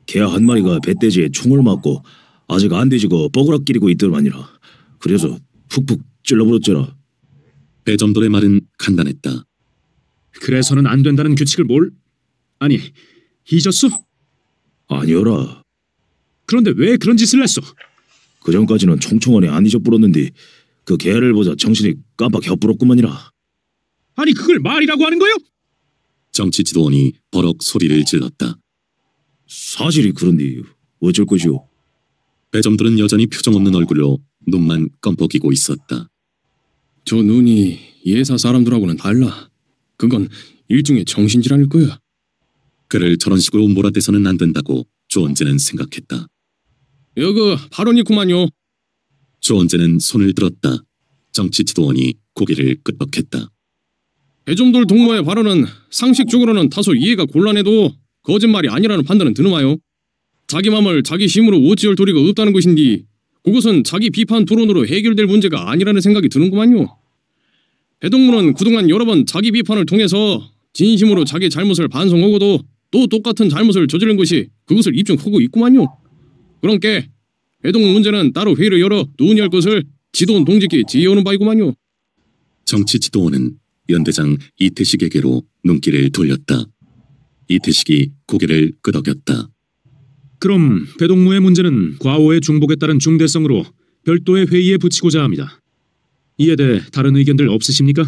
개 한 마리가 배돼지에 총을 맞고 아직 안 돼지고 뻐그락끼리고 있더만이라. 그래서 푹푹 찔러버렸잖아. 배점돌의 말은 간단했다. 그래서는 안 된다는 규칙을 아니, 잊었소? 아니어라. 그런데 왜 그런 짓을 했소? 그전까지는 총총하니 안 잊어버렸는데 그 개를 보자 정신이 깜빡 혀뿌렸구만이라. 아니 그걸 말이라고 하는 거요? 정치지도원이 버럭 소리를 질렀다. 사실이 그런데 어쩔 것이오? 배점돌은 여전히 표정 없는 얼굴로 눈만 껌뻑이고 있었다. 저 눈이 예사 사람들하고는 달라. 그건 일종의 정신질환일 거야. 그를 저런 식으로 몰아대서는 안 된다고 조원재는 생각했다. 여그 발언이구만요. 조원재는 손을 들었다. 정치지도원이 고개를 끄덕했다. 배점돌 동무의 발언은 상식적으로는 다소 이해가 곤란해도 거짓말이 아니라는 판단은 드는마요. 자기 맘을 자기 힘으로 어찌할 도리가 없다는 것인데 그것은 자기 비판 토론으로 해결될 문제가 아니라는 생각이 드는구만요. 배동무는 그동안 여러 번 자기 비판을 통해서 진심으로 자기 잘못을 반성하고도 또 똑같은 잘못을 저지른 것이 그것을 입증하고 있구만요. 그러니까 배동무 문제는 따로 회의를 열어 논의할 것을 지도원 동지께 지휘하는 바이구만요. 정치지도원은 연대장 이태식에게로 눈길을 돌렸다. 이태식이 고개를 끄덕였다. 그럼 배동무의 문제는 과오의 중복에 따른 중대성으로 별도의 회의에 붙이고자 합니다. 이에 대해 다른 의견들 없으십니까?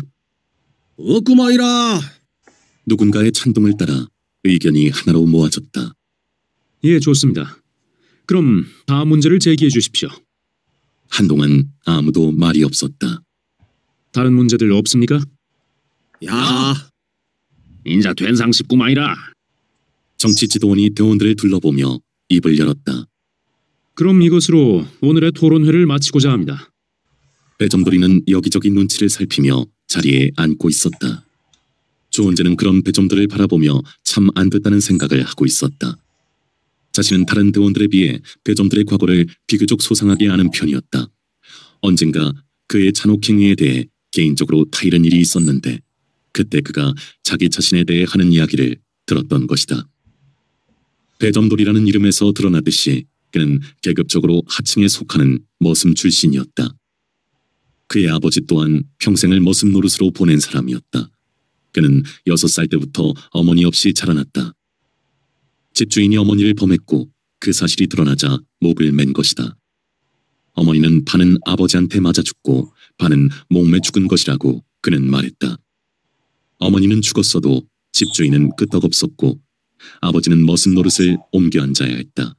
없구마이라. 누군가의 찬동을 따라 의견이 하나로 모아졌다. 예, 좋습니다. 그럼 다음 문제를 제기해 주십시오. 한동안 아무도 말이 없었다. 다른 문제들 없습니까? 야, 인자 된 상식구마이라. 정치지도원이 대원들을 둘러보며 입을 열었다. 그럼 이것으로 오늘의 토론회를 마치고자 합니다. 배점돌이는 여기저기 눈치를 살피며 자리에 앉고 있었다. 조원재는 그런 배점들을 바라보며 참 안 됐다는 생각을 하고 있었다. 자신은 다른 대원들에 비해 배점들의 과거를 비교적 소상하게 아는 편이었다. 언젠가 그의 잔혹행위에 대해 개인적으로 타이른 일이 있었는데 그때 그가 자기 자신에 대해 하는 이야기를 들었던 것이다. 배점돌이라는 이름에서 드러나듯이 그는 계급적으로 하층에 속하는 머슴 출신이었다. 그의 아버지 또한 평생을 머슴 노릇으로 보낸 사람이었다. 그는 6살 때부터 어머니 없이 자라났다. 집주인이 어머니를 범했고 그 사실이 드러나자 목을 맨 것이다. 어머니는 반은 아버지한테 맞아 죽고 반은 목매 죽은 것이라고 그는 말했다. 어머니는 죽었어도 집주인은 끄떡없었고 아버지는 머슴 노릇을 옮겨 앉아야 했다.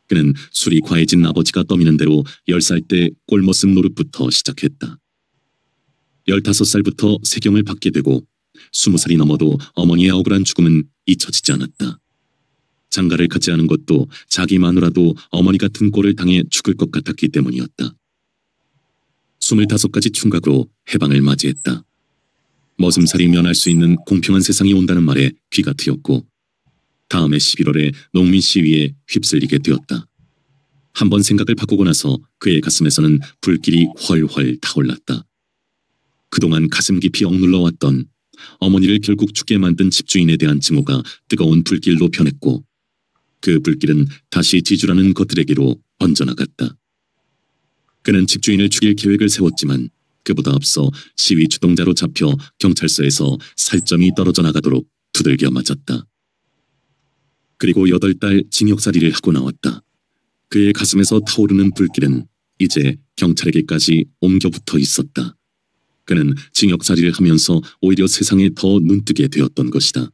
그는 술이 과해진 아버지가 떠미는 대로 10살 때 꼴머슴 노릇부터 시작했다. 15살부터 세경을 받게 되고 20살이 넘어도 어머니의 억울한 죽음은 잊혀지지 않았다. 장가를 갖지 않은 것도 자기 마누라도 어머니 같은 꼴을 당해 죽을 것 같았기 때문이었다. 25가지 충각으로 해방을 맞이했다. 머슴살이 면할 수 있는 공평한 세상이 온다는 말에 귀가 트였고 다음해 11월에 농민 시위에 휩쓸리게 되었다. 한번 생각을 바꾸고 나서 그의 가슴에서는 불길이 훨훨 타올랐다. 그동안 가슴 깊이 억눌러왔던 어머니를 결국 죽게 만든 집주인에 대한 증오가 뜨거운 불길로 변했고 그 불길은 다시 지주라는 것들에게로 번져나갔다. 그는 집주인을 죽일 계획을 세웠지만 그보다 앞서 시위 주동자로 잡혀 경찰서에서 살점이 떨어져 나가도록 두들겨 맞았다. 그리고 8달 징역살이를 하고 나왔다. 그의 가슴에서 타오르는 불길은 이제 경찰에게까지 옮겨 붙어 있었다. 그는 징역살이를 하면서 오히려 세상에 더 눈뜨게 되었던 것이다.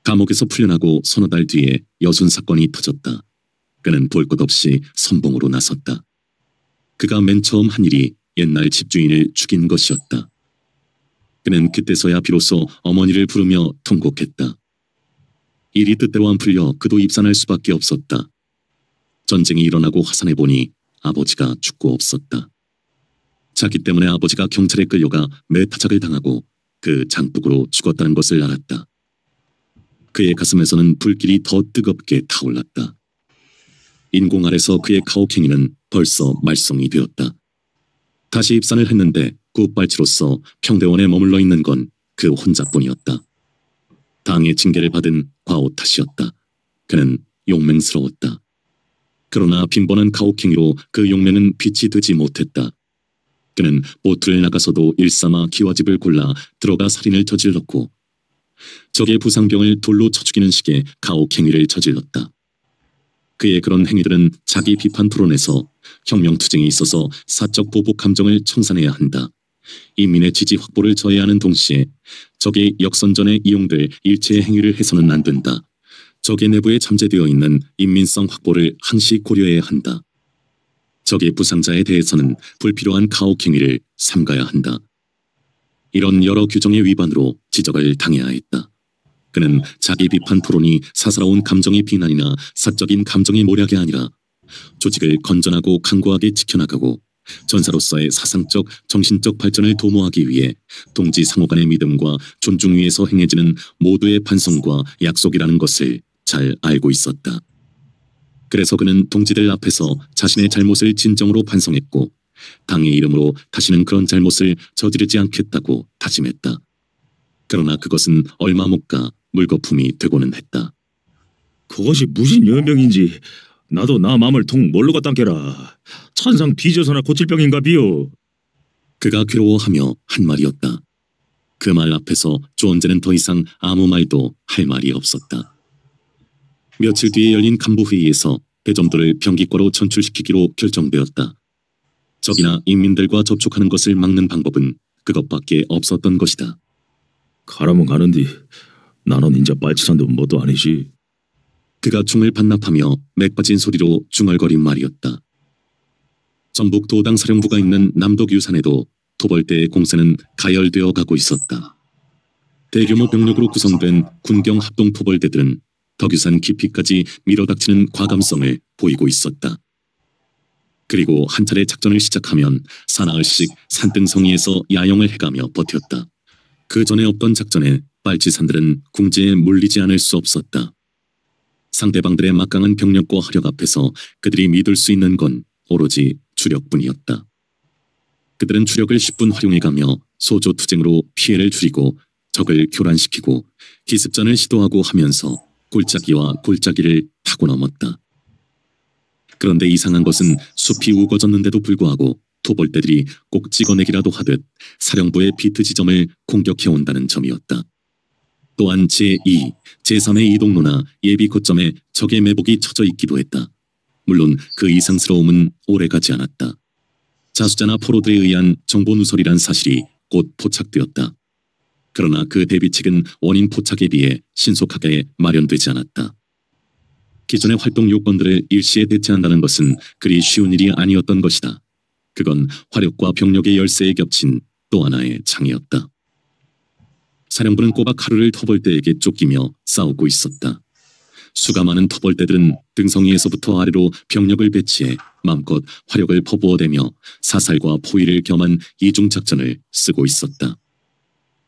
감옥에서 풀려나고 서너 달 뒤에 여순 사건이 터졌다. 그는 볼 것 없이 선봉으로 나섰다. 그가 맨 처음 한 일이 옛날 집주인을 죽인 것이었다. 그는 그때서야 비로소 어머니를 부르며 통곡했다. 일이 뜻대로 안 풀려 그도 입산할 수밖에 없었다. 전쟁이 일어나고 화산해보니 아버지가 죽고 없었다. 자기 때문에 아버지가 경찰에 끌려가 매타작을 당하고 그 장독으로 죽었다는 것을 알았다. 그의 가슴에서는 불길이 더 뜨겁게 타올랐다. 인공 아래서 그의 가혹행위는 벌써 말썽이 되었다. 다시 입산을 했는데 구빨치로서 평대원에 머물러 있는 건 그 혼자뿐이었다. 당의 징계를 받은 과오 탓이었다. 그는 용맹스러웠다. 그러나 빈번한 가혹행위로 그 용맹은 빛이 되지 못했다. 그는 보트를 나가서도 일삼아 기와집을 골라 들어가 살인을 저질렀고 적의 부상병을 돌로 쳐 죽이는 식의 가혹행위를 저질렀다. 그의 그런 행위들은 자기 비판 토론에서 혁명투쟁에 있어서 사적 보복 감정을 청산해야 한다. 인민의 지지 확보를 저해야 하는 동시에 적의 역선전에 이용될 일체의 행위를 해서는 안 된다. 적의 내부에 잠재되어 있는 인민성 확보를 항시 고려해야 한다. 적의 부상자에 대해서는 불필요한 가혹행위를 삼가야 한다. 이런 여러 규정의 위반으로 지적을 당해야 했다. 그는 자기 비판 토론이 사사로운 감정의 비난이나 사적인 감정의 모략이 아니라 조직을 건전하고 강고하게 지켜나가고 전사로서의 사상적, 정신적 발전을 도모하기 위해 동지 상호 간의 믿음과 존중 위에서 행해지는 모두의 반성과 약속이라는 것을 잘 알고 있었다. 그래서 그는 동지들 앞에서 자신의 잘못을 진정으로 반성했고 당의 이름으로 다시는 그런 잘못을 저지르지 않겠다고 다짐했다. 그러나 그것은 얼마 못 가 물거품이 되고는 했다. 그것이 무슨 연병인지 나도 나 맘을 통 뭘로 갖단께라. 천상 뒤져서나 고칠 병인가 비요. 그가 괴로워하며 한 말이었다. 그 말 앞에서 조언제는 더 이상 아무 말도 할 말이 없었다. 며칠 뒤에 열린 간부회의에서 대점도를 병기과로 전출시키기로 결정되었다. 적이나 인민들과 접촉하는 것을 막는 방법은 그것밖에 없었던 것이다. 가라면 가는디 나는 인자 빨치산도 뭣도 아니지. 그가 총을 반납하며 맥빠진 소리로 중얼거린 말이었다. 전북 도당 사령부가 있는 남독 유산에도 토벌대의 공세는 가열되어 가고 있었다. 대규모 병력으로 구성된 군경 합동 토벌대들은 덕유산 깊이까지 밀어닥치는 과감성을 보이고 있었다. 그리고 한 차례 작전을 시작하면 사나흘씩 산등성이에서 야영을 해가며 버텼다. 그 전에 없던 작전에 빨치산들은 궁지에 물리지 않을 수 없었다. 상대방들의 막강한 병력과 화력 앞에서 그들이 믿을 수 있는 건 오로지 주력뿐이었다. 그들은 주력을 10분 활용해가며 소조투쟁으로 피해를 줄이고 적을 교란시키고 기습전을 시도하고 하면서 골짜기와 골짜기를 타고 넘었다. 그런데 이상한 것은 숲이 우거졌는데도 불구하고 토벌대들이 꼭 찍어내기라도 하듯 사령부의 비트 지점을 공격해온다는 점이었다. 또한 제2, 제3의 이동로나 예비 거점에 적의 매복이 쳐져 있기도 했다. 물론 그 이상스러움은 오래가지 않았다. 자수자나 포로들에 의한 정보 누설이란 사실이 곧 포착되었다. 그러나 그 대비책은 원인 포착에 비해 신속하게 마련되지 않았다. 기존의 활동 요건들을 일시에 대체한다는 것은 그리 쉬운 일이 아니었던 것이다. 그건 화력과 병력의 열세에 겹친 또 하나의 장애였다. 사령부는 꼬박 하루를 토벌대에게 쫓기며 싸우고 있었다. 수가 많은 토벌대들은 등성이에서부터 아래로 병력을 배치해 마음껏 화력을 퍼부어대며 사살과 포위를 겸한 이중작전을 쓰고 있었다.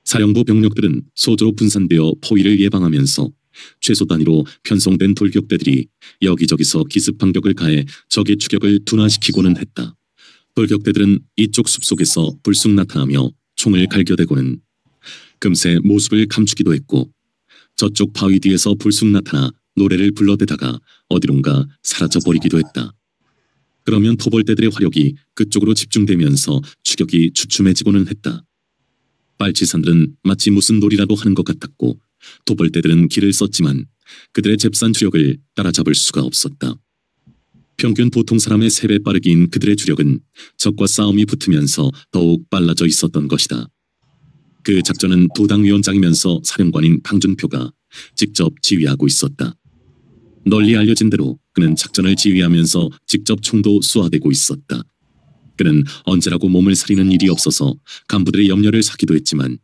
사령부 병력들은 소조로 분산되어 포위를 예방하면서 최소 단위로 편성된 돌격대들이 여기저기서 기습 반격을 가해 적의 추격을 둔화시키고는 했다. 돌격대들은 이쪽 숲속에서 불쑥 나타나며 총을 갈겨대고는 금세 모습을 감추기도 했고 저쪽 바위 뒤에서 불쑥 나타나 노래를 불러대다가 어디론가 사라져버리기도 했다. 그러면 토벌대들의 화력이 그쪽으로 집중되면서 추격이 주춤해지고는 했다. 빨치산들은 마치 무슨 놀이라도 하는 것 같았고 토벌대들은 길을 썼지만 그들의 잽싼 주력을 따라잡을 수가 없었다. 평균 보통 사람의 3배 빠르기인 그들의 주력은 적과 싸움이 붙으면서 더욱 빨라져 있었던 것이다. 그 작전은 도당위원장이면서 사령관인 방준표가 직접 지휘하고 있었다. 널리 알려진 대로 그는 작전을 지휘하면서 직접 총도 쏘아대고 있었다. 그는 언제라고 몸을 사리는 일이 없어서 간부들의 염려를 사기도 했지만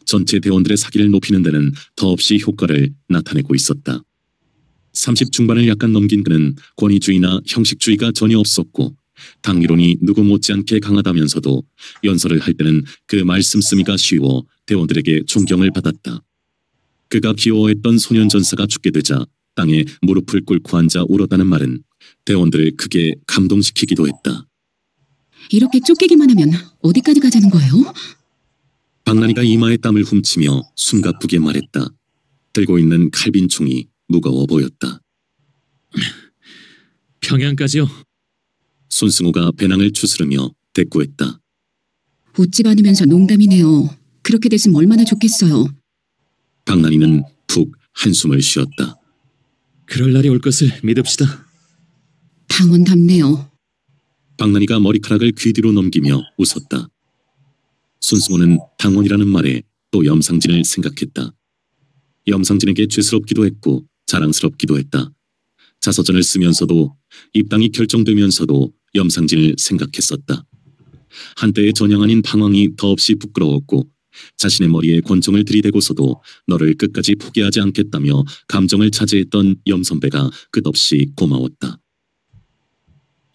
전체 대원들의 사기를 높이는 데는 더없이 효과를 나타내고 있었다. 30 중반을 약간 넘긴 그는 권위주의나 형식주의가 전혀 없었고 당위론이 누구 못지않게 강하다면서도 연설을 할 때는 그 말씀쓰기가 쉬워 대원들에게 존경을 받았다. 그가 귀여워했던 소년 전사가 죽게 되자 땅에 무릎을 꿇고 앉아 울었다는 말은 대원들을 크게 감동시키기도 했다. 이렇게 쫓기기만 하면 어디까지 가자는 거예요? 박난이가 이마에 땀을 훔치며 숨가쁘게 말했다. 들고 있는 칼빈총이 무거워 보였다. 평양까지요. 손승우가 배낭을 추스르며 대꾸했다. 웃지 않으면서 농담이네요. 그렇게 됐으면 얼마나 좋겠어요. 박난이는 푹 한숨을 쉬었다. 그럴 날이 올 것을 믿읍시다. 당원답네요. 박난이가 머리카락을 귀 뒤로 넘기며 웃었다. 손승우는 당원이라는 말에 또 염상진을 생각했다. 염상진에게 죄스럽기도 했고 자랑스럽기도 했다. 자서전을 쓰면서도 입당이 결정되면서도 염상진을 생각했었다. 한때의 전향 아닌 방황이 더없이 부끄러웠고 자신의 머리에 권총을 들이대고서도 너를 끝까지 포기하지 않겠다며 감정을 차지했던 염선배가 끝없이 고마웠다.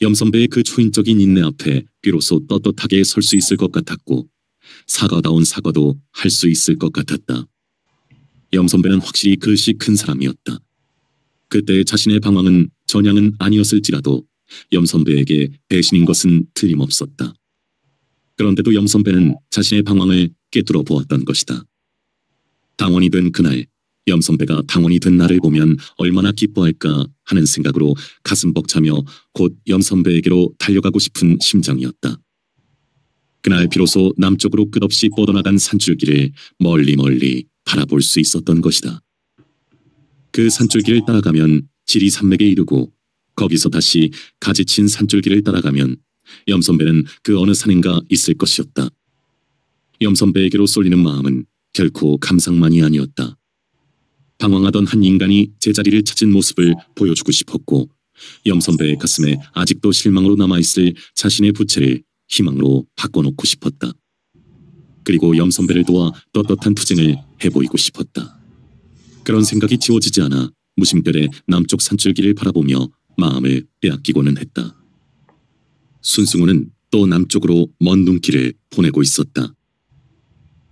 염선배의 그 초인적인 인내 앞에 비로소 떳떳하게 설 수 있을 것 같았고 사과다운 사과도 할 수 있을 것 같았다. 염선배는 확실히 그릇이 큰 사람이었다. 그때 자신의 방황은 전향은 아니었을지라도 염선배에게 배신인 것은 틀림없었다. 그런데도 염선배는 자신의 방황을 꿰뚫어 보았던 것이다. 당원이 된 그날 염선배가 당원이 된 나를 보면 얼마나 기뻐할까 하는 생각으로 가슴 벅차며 곧 염선배에게로 달려가고 싶은 심정이었다. 그날 비로소 남쪽으로 끝없이 뻗어나간 산줄기를 멀리 바라볼 수 있었던 것이다. 그 산줄기를 따라가면 지리산맥에 이르고 거기서 다시 가지친 산줄기를 따라가면 염선배는 그 어느 산인가 있을 것이었다. 염선배에게로 쏠리는 마음은 결코 감상만이 아니었다. 방황하던 한 인간이 제자리를 찾은 모습을 보여주고 싶었고 염선배의 가슴에 아직도 실망으로 남아있을 자신의 부채를 희망으로 바꿔놓고 싶었다. 그리고 염선배를 도와 떳떳한 투쟁을 해보이고 싶었다. 그런 생각이 지워지지 않아 무심결에 남쪽 산줄기를 바라보며 마음을 빼앗기고는 했다. 순승우는 또 남쪽으로 먼 눈길을 보내고 있었다.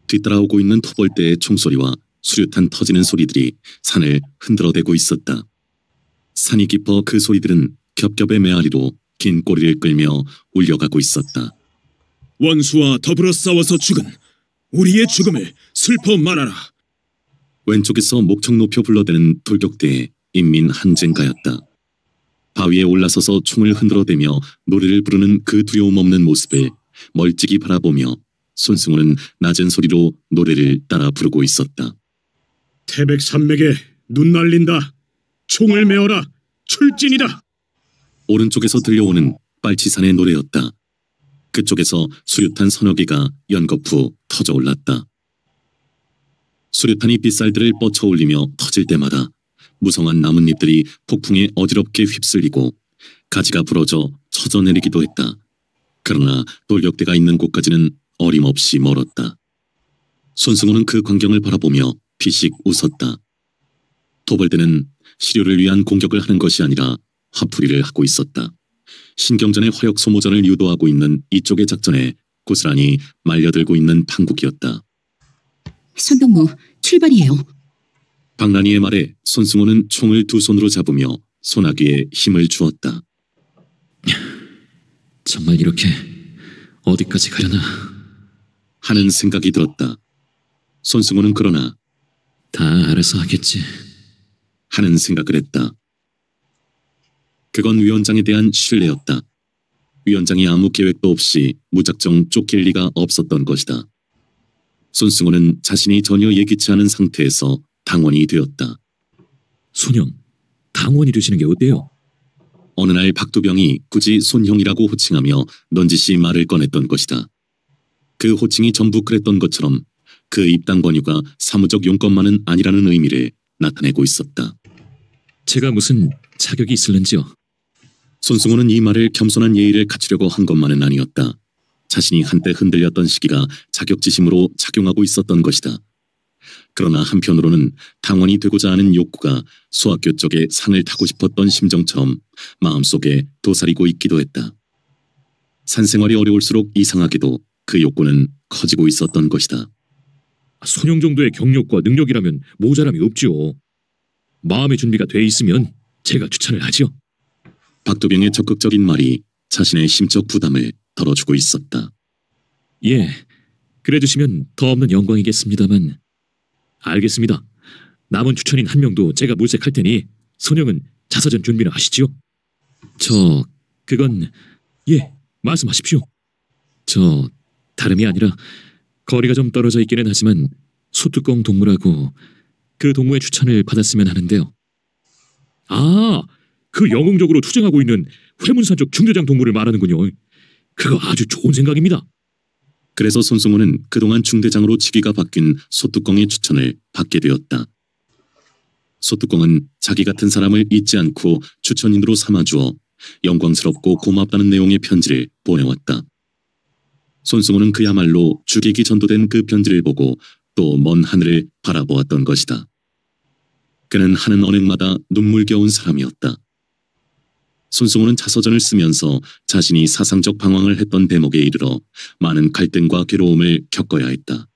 뒤따라오고 있는 토벌대의 총소리와 수류탄 터지는 소리들이 산을 흔들어대고 있었다. 산이 깊어 그 소리들은 겹겹의 메아리로 긴 꼬리를 끌며 울려가고 있었다. 원수와 더불어 싸워서 죽은 우리의 죽음을 슬퍼 말하라. 왼쪽에서 목청 높여 불러대는 돌격대의 인민 한쟁가였다. 바위에 올라서서 총을 흔들어대며 노래를 부르는 그 두려움 없는 모습을 멀찍이 바라보며 손승우는 낮은 소리로 노래를 따라 부르고 있었다. 태백산맥에 눈 날린다. 총을 메어라. 출진이다. 오른쪽에서 들려오는 빨치산의 노래였다. 그쪽에서 수류탄 서너 개가 연거푸 터져 올랐다. 수류탄이 빗살들을 뻗쳐올리며 터질 때마다 무성한 나뭇잎들이 폭풍에 어지럽게 휩쓸리고 가지가 부러져 처져내리기도 했다. 그러나 돌격대가 있는 곳까지는 어림없이 멀었다. 손승우는 그 광경을 바라보며 피식 웃었다. 토벌대는 시료를 위한 공격을 하는 것이 아니라 화풀이를 하고 있었다. 신경전의 화력 소모전을 유도하고 있는 이쪽의 작전에 고스란히 말려들고 있는 판국이었다. 손동무, 출발이에요. 박란희의 말에 손승호는 총을 두 손으로 잡으며 소나기에 힘을 주었다. 정말 이렇게 어디까지 가려나 하는 생각이 들었다. 손승호는 그러나 다 알아서 하겠지 하는 생각을 했다. 그건 위원장에 대한 신뢰였다. 위원장이 아무 계획도 없이 무작정 쫓길 리가 없었던 것이다. 손승호는 자신이 전혀 예기치 않은 상태에서 당원이 되었다. 손형, 당원이 되시는 게 어때요? 어느 날 박두병이 굳이 손형이라고 호칭하며 넌지시 말을 꺼냈던 것이다. 그 호칭이 전부 그랬던 것처럼 그 입당 권유가 사무적 용건만은 아니라는 의미를 나타내고 있었다. 제가 무슨 자격이 있을는지요? 손승호는 이 말을 겸손한 예의를 갖추려고 한 것만은 아니었다. 자신이 한때 흔들렸던 시기가 자격지심으로 작용하고 있었던 것이다. 그러나 한편으로는 당원이 되고자 하는 욕구가 소학교 쪽에 상을 타고 싶었던 심정처럼 마음속에 도사리고 있기도 했다. 산생활이 어려울수록 이상하게도 그 욕구는 커지고 있었던 것이다. 손형 정도의 경력과 능력이라면 모자람이 없지요. 마음의 준비가 돼 있으면 제가 추천을 하지요. 박두병의 적극적인 말이 자신의 심적 부담을 덜어주고 있었다. 예, 그래 주시면 더 없는 영광이겠습니다만. 알겠습니다. 남은 추천인 한 명도 제가 물색할 테니 손형은 자서전 준비를 하시지요. 그건 예, 말씀하십시오. 다름이 아니라 거리가 좀 떨어져 있기는 하지만 소뚜껑 동무라고 그 동무의 추천을 받았으면 하는데요. 아, 그 영웅적으로 투쟁하고 있는 회문산 쪽 중대장 동무를 말하는군요. 그거 아주 좋은 생각입니다. 그래서 손승호는 그동안 중대장으로 직위가 바뀐 소뚜껑의 추천을 받게 되었다. 소뚜껑은 자기 같은 사람을 잊지 않고 추천인으로 삼아주어 영광스럽고 고맙다는 내용의 편지를 보내왔다. 손승호는 그야말로 죽이기 전도된 그 편지를 보고 또 먼 하늘을 바라보았던 것이다. 그는 하는 언행마다 눈물겨운 사람이었다. 손승호는 자서전을 쓰면서 자신이 사상적 방황을 했던 대목에 이르러 많은 갈등과 괴로움을 겪어야 했다.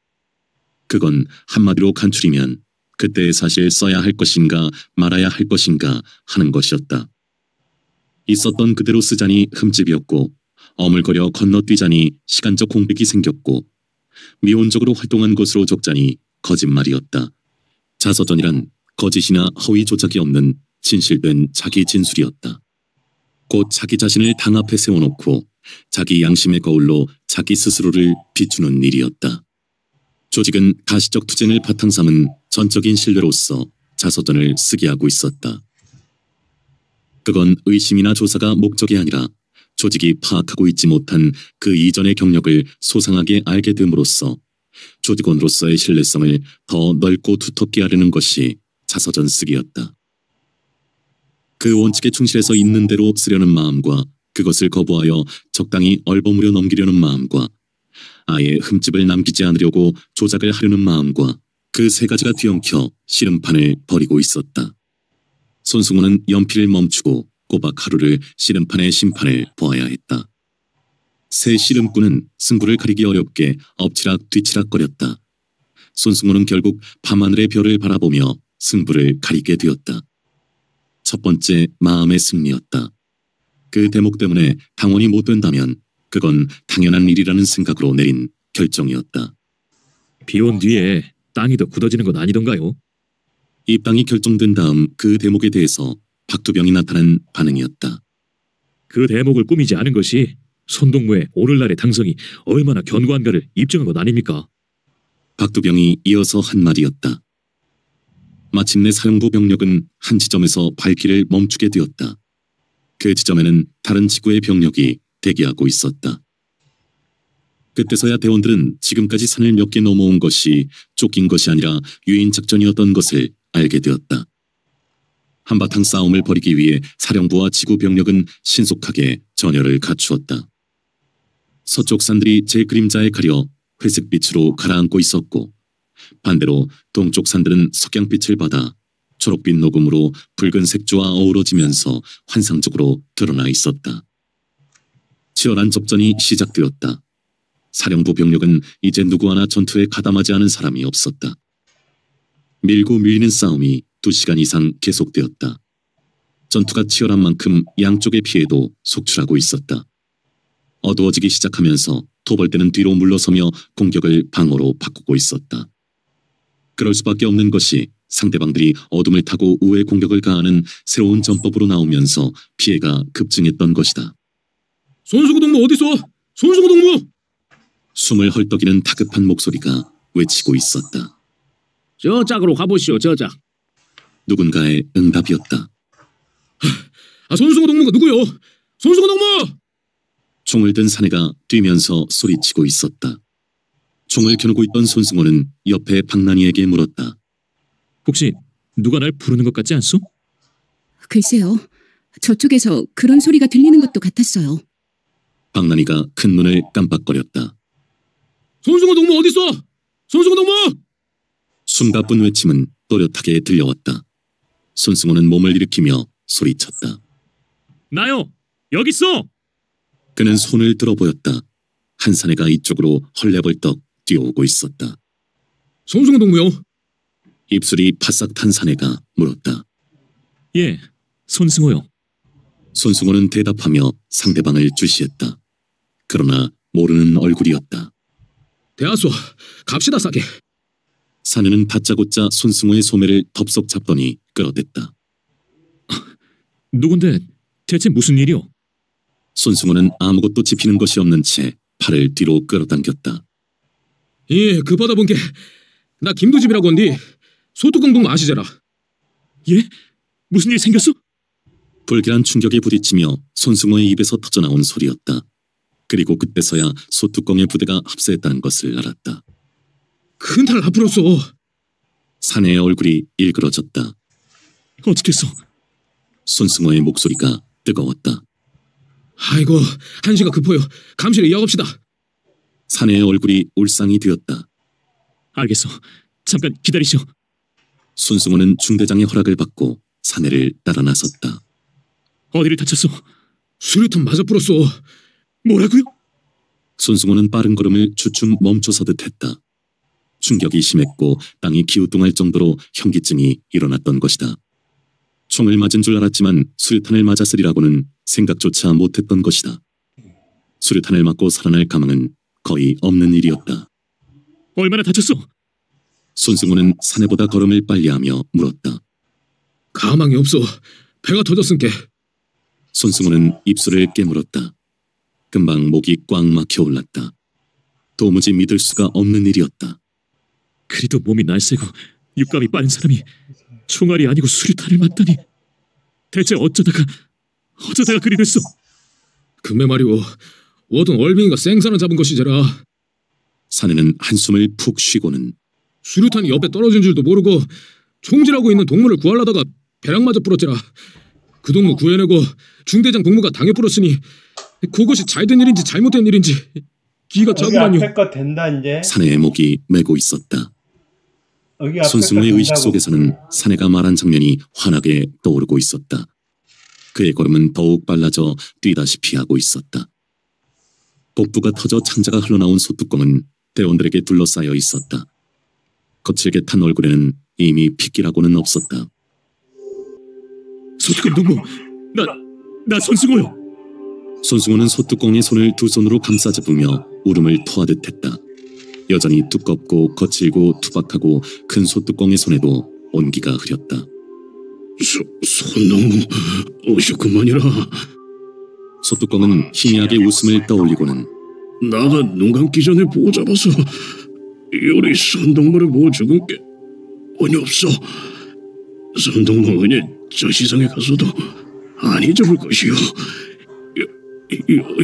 그건 한마디로 간추리면 그때의 사실 써야 할 것인가 말아야 할 것인가 하는 것이었다. 있었던 그대로 쓰자니 흠집이었고 어물거려 건너뛰자니 시간적 공백이 생겼고 미온적으로 활동한 것으로 적자니 거짓말이었다. 자서전이란 거짓이나 허위 조작이 없는 진실된 자기 진술이었다. 곧 자기 자신을 당 앞에 세워놓고 자기 양심의 거울로 자기 스스로를 비추는 일이었다. 조직은 가시적 투쟁을 바탕 삼은 전적인 신뢰로서 자서전을 쓰게 하고 있었다. 그건 의심이나 조사가 목적이 아니라 조직이 파악하고 있지 못한 그 이전의 경력을 소상하게 알게 됨으로써 조직원으로서의 신뢰성을 더 넓고 두텁게 하려는 것이 자서전 쓰기였다. 그 원칙에 충실해서 있는 대로 쓰려는 마음과 그것을 거부하여 적당히 얼버무려 넘기려는 마음과 아예 흠집을 남기지 않으려고 조작을 하려는 마음과 그 세 가지가 뒤엉켜 씨름판을 벌이고 있었다. 손승호는 연필을 멈추고 꼬박 하루를 씨름판의 심판을 보아야 했다. 새 씨름꾼은 승부를 가리기 어렵게 엎치락 뒤치락거렸다. 손승호는 결국 밤하늘의 별을 바라보며 승부를 가리게 되었다. 첫 번째 마음의 승리였다. 그 대목 때문에 당원이 못 된다면 그건 당연한 일이라는 생각으로 내린 결정이었다. 비온 뒤에 땅이 더 굳어지는 건 아니던가요? 입당이 결정된 다음 그 대목에 대해서 박두병이 나타난 반응이었다. 그 대목을 꾸미지 않은 것이 손동무의 오늘날의 당성이 얼마나 견고한가를 입증한 것 아닙니까? 박두병이 이어서 한 말이었다. 마침내 사령부 병력은 한 지점에서 발길을 멈추게 되었다. 그 지점에는 다른 지구의 병력이 대기하고 있었다. 그때서야 대원들은 지금까지 산을 몇 개 넘어온 것이 쫓긴 것이 아니라 유인 작전이었던 것을 알게 되었다. 한바탕 싸움을 벌이기 위해 사령부와 지구 병력은 신속하게 전열을 갖추었다. 서쪽 산들이 제 그림자에 가려 회색빛으로 가라앉고 있었고 반대로 동쪽 산들은 석양빛을 받아 초록빛 녹음으로 붉은 색조와 어우러지면서 환상적으로 드러나 있었다. 치열한 접전이 시작되었다. 사령부 병력은 이제 누구 하나 전투에 가담하지 않은 사람이 없었다. 밀고 밀리는 싸움이 2시간 이상 계속되었다. 전투가 치열한 만큼 양쪽의 피해도 속출하고 있었다. 어두워지기 시작하면서 토벌대는 뒤로 물러서며 공격을 방어로 바꾸고 있었다. 그럴 수밖에 없는 것이 상대방들이 어둠을 타고 우회 공격을 가하는 새로운 전법으로 나오면서 피해가 급증했던 것이다. 손수구 동무 어디서? 손수구 동무! 숨을 헐떡이는 다급한 목소리가 외치고 있었다. 저 짝으로 가보시오, 저 짝. 누군가의 응답이었다. 손수구 동무가 누구요? 손수구 동무! 총을 든 사내가 뛰면서 소리치고 있었다. 총을 겨누고 있던 손승호는 옆에 박난이에게 물었다. 혹시 누가 날 부르는 것 같지 않소? 글쎄요. 저쪽에서 그런 소리가 들리는 것도 같았어요. 박난이가 큰 눈을 깜빡거렸다. 손승호 동무 어딨어? 손승호 동무! 숨가쁜 외침은 또렷하게 들려왔다. 손승호는 몸을 일으키며 소리쳤다. 나요! 여기 있어! 그는 손을 들어 보였다. 한 사내가 이쪽으로 헐레벌떡 뛰어오고 있었다. 손승호 동무요? 입술이 바싹 탄 사내가 물었다. 예, 손승호요. 손승호는 대답하며 상대방을 주시했다. 그러나 모르는 얼굴이었다. 대하소, 갑시다 싸게. 사내는 다짜고짜 손승호의 소매를 덥석 잡더니 끌어댔다. 누군데 대체 무슨 일이오? 손승호는 아무것도 짚히는 것이 없는 채 팔을 뒤로 끌어당겼다. 예, 그 받아본 게 나 김두집이라고 한디 소뚜껑 동무 아시잖아. 예? 무슨 일 생겼어? 불길한 충격에 부딪히며 손승호의 입에서 터져나온 소리였다. 그리고 그때서야 소뚜껑의 부대가 합세했다는 것을 알았다. 큰탈 앞으로서 사내의 얼굴이 일그러졌다. 어떻게 했어? 손승호의 목소리가 뜨거웠다. 아이고, 한시가 급해요. 감시를 이어갑시다. 사내의 얼굴이 울상이 되었다. 알겠어. 잠깐 기다리시오. 손승호는 중대장의 허락을 받고 사내를 따라 나섰다. 어디를 다쳤어? 수류탄 맞아 불었어. 뭐라고요? 손승호는 빠른 걸음을 주춤 멈춰서듯 했다. 충격이 심했고 땅이 기우뚱할 정도로 현기증이 일어났던 것이다. 총을 맞은 줄 알았지만 수류탄을 맞았으리라고는 생각조차 못했던 것이다. 수류탄을 맞고 살아날 가망은 거의 없는 일이었다. 얼마나 다쳤어? 손승호는 사내보다 걸음을 빨리하며 물었다. 가망이 없어. 배가 터졌은께. 손승호는 입술을 깨물었다. 금방 목이 꽉 막혀 올랐다. 도무지 믿을 수가 없는 일이었다. 그리도 몸이 날쌔고 육감이 빠른 사람이 총알이 아니고 수류탄을 맞다니. 대체 어쩌다가 그리 됐어? 금매 말이오. 워든 얼빈이가 생선을 잡은 것이잖아. 사내는 한숨을 푹 쉬고는 수류탄이 옆에 떨어진 줄도 모르고 총질하고 있는 동무를 구하려다가 배랑 맞아 불었잖아. 그 동무 구해내고 중대장 동무가 당해 불었으니 그것이 잘된 일인지 잘못된 일인지 기가 차구만요. 앞에 거 된다 이제. 사내의 목이 메고 있었다. 손승호의 의식 속에서는 사내가 말한 장면이 환하게 떠오르고 있었다. 그의 걸음은 더욱 빨라져 뛰다시피 하고 있었다. 복부가 터져 창자가 흘러나온 소뚜껑은 대원들에게 둘러싸여 있었다. 거칠게 탄 얼굴에는 이미 핏기라고는 없었다. 소뚜껑 동무, 나 손승호요. 손승호는 소뚜껑의 손을 두 손으로 감싸 잡으며 울음을 토하듯 했다. 여전히 두껍고 거칠고 투박하고 큰 소뚜껑의 손에도 온기가 흐렸다. 손동무 오셨구만이라. 소뚜껑은 희미하게 웃음을 떠올리고는 나가 눈 감기 전에 보고 잡아서 요리 손동무를 보고 죽은 게 언이 없어. 손동무 언이 저 시상에 가서도 안 잊어볼 것이요.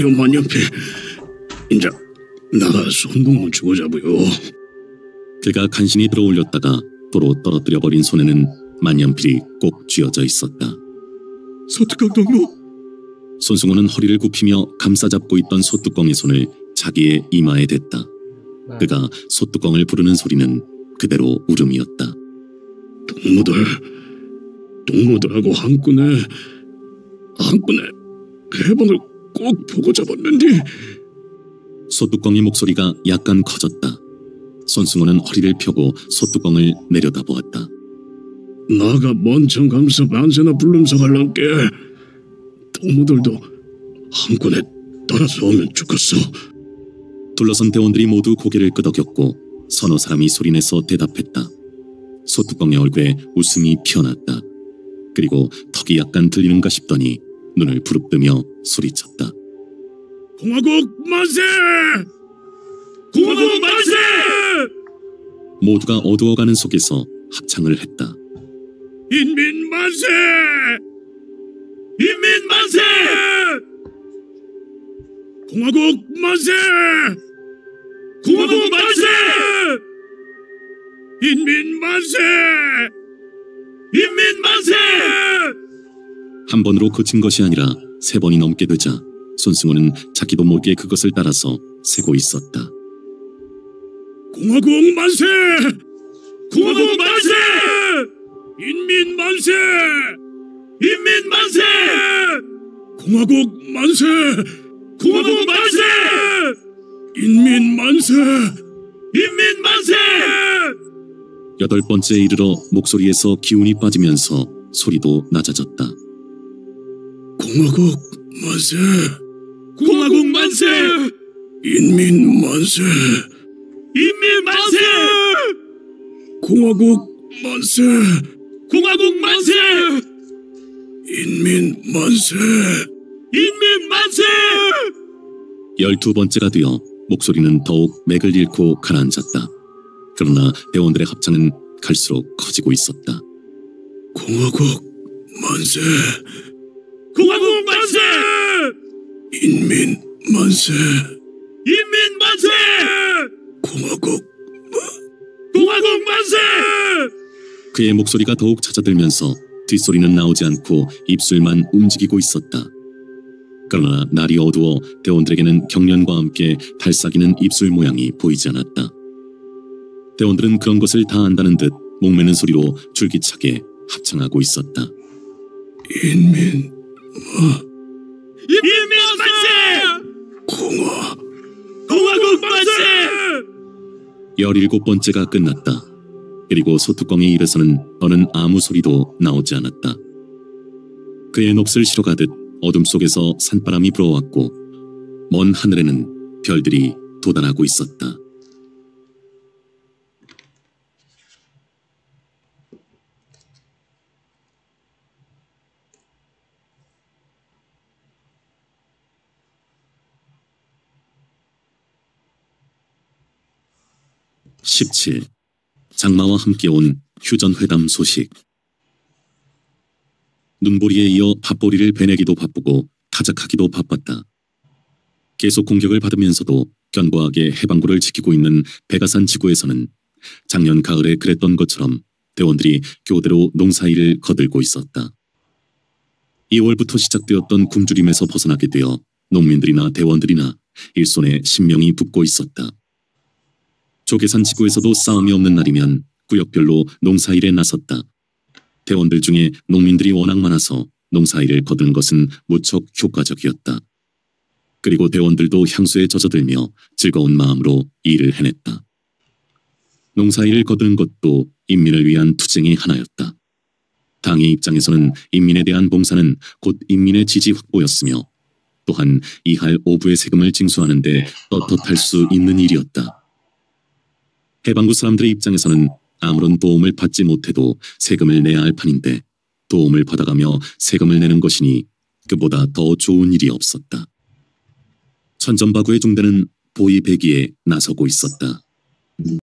요 만년필 인자 나가 손동무 주고 잡어요. 그가 간신히 들어올렸다가 도로 떨어뜨려버린 손에는 만년필이 꼭 쥐어져 있었다. 소뚜껑 동무. 손승호는 허리를 굽히며 감싸잡고 있던 소뚜껑의 손을 자기의 이마에 댔다. 그가 소뚜껑을 부르는 소리는 그대로 울음이었다. 동무들하고 한끈에 해방을 꼭 보고 잡았는데. 소뚜껑의 목소리가 약간 커졌다. 손승호는 허리를 펴고 소뚜껑을 내려다보았다. 나가 먼청 감서 만세나 불름서 갈란께 동무들도 한권에 따라서 오면 좋겠어. 둘러선 대원들이 모두 고개를 끄덕였고 서너 사람이 소리내서 대답했다. 소뚜껑의 얼굴에 웃음이 피어났다. 그리고 턱이 약간 들리는가 싶더니 눈을 부릅뜨며 소리쳤다. 공화국 만세! 공화국 만세! 모두가 어두워가는 속에서 합창을 했다. 인민 만세! 인민 만세! 공화국 만세! 공화국 만세! 인민 만세! 인민 만세! 한 번으로 그친 것이 아니라 3번이 넘게 되자 손승호는 자기도 모르게 그것을 따라서 세고 있었다. 공화국 만세! 공화국 만세! 인민 만세! 인민 만세! 공화국 만세! 공화국 만세! 인민 만세! 인민 만세! 8번째에 이르러 목소리에서 기운이 빠지면서 소리도 낮아졌다. 공화국 만세! 공화국 만세! 인민 만세! 인민 만세! 공화국 만세! 공화국 만세! 인민 만세! 인민 만세! 12번째가 되어 목소리는 더욱 맥을 잃고 가라앉았다. 그러나 대원들의 합창은 갈수록 커지고 있었다. 공화국 만세! 공화국 만세! 인민 만세! 인민 만세! 공화국 만세! 그의 목소리가 더욱 잦아들면서 뒷소리는 나오지 않고 입술만 움직이고 있었다. 그러나 날이 어두워 대원들에게는 경련과 함께 달싹이는 입술 모양이 보이지 않았다. 대원들은 그런 것을 다 안다는 듯 목매는 소리로 줄기차게 합창하고 있었다. 인민 만세! 공화국 만세! 17번째가 끝났다. 그리고 소뚜껑의 입에서는 더는 아무 소리도 나오지 않았다. 그의 넋을 실어가듯 어둠 속에서 산바람이 불어왔고 먼 하늘에는 별들이 돋아나고 있었다. (17) 장마와 함께 온 휴전회담 소식. 눈보리에 이어 밭보리를 베내기도 바쁘고 타작하기도 바빴다. 계속 공격을 받으면서도 견고하게 해방구를 지키고 있는 백아산 지구에서는 작년 가을에 그랬던 것처럼 대원들이 교대로 농사일을 거들고 있었다. 2월부터 시작되었던 굶주림에서 벗어나게 되어 농민들이나 대원들이나 일손에 신명이 붙고 있었다. 조계산 지구에서도 싸움이 없는 날이면 구역별로 농사일에 나섰다. 대원들 중에 농민들이 워낙 많아서 농사일을 거두는 것은 무척 효과적이었다. 그리고 대원들도 향수에 젖어들며 즐거운 마음으로 일을 해냈다. 농사일을 거두는 것도 인민을 위한 투쟁의 하나였다. 당의 입장에서는 인민에 대한 봉사는 곧 인민의 지지 확보였으며 또한 이할 오부의 세금을 징수하는 데 떳떳할 수 있는 일이었다. 해방구 사람들의 입장에서는 아무런 도움을 받지 못해도 세금을 내야 할 판인데 도움을 받아가며 세금을 내는 것이니 그보다 더 좋은 일이 없었다. 천전바구의 중대는 보이배기에 나서고 있었다.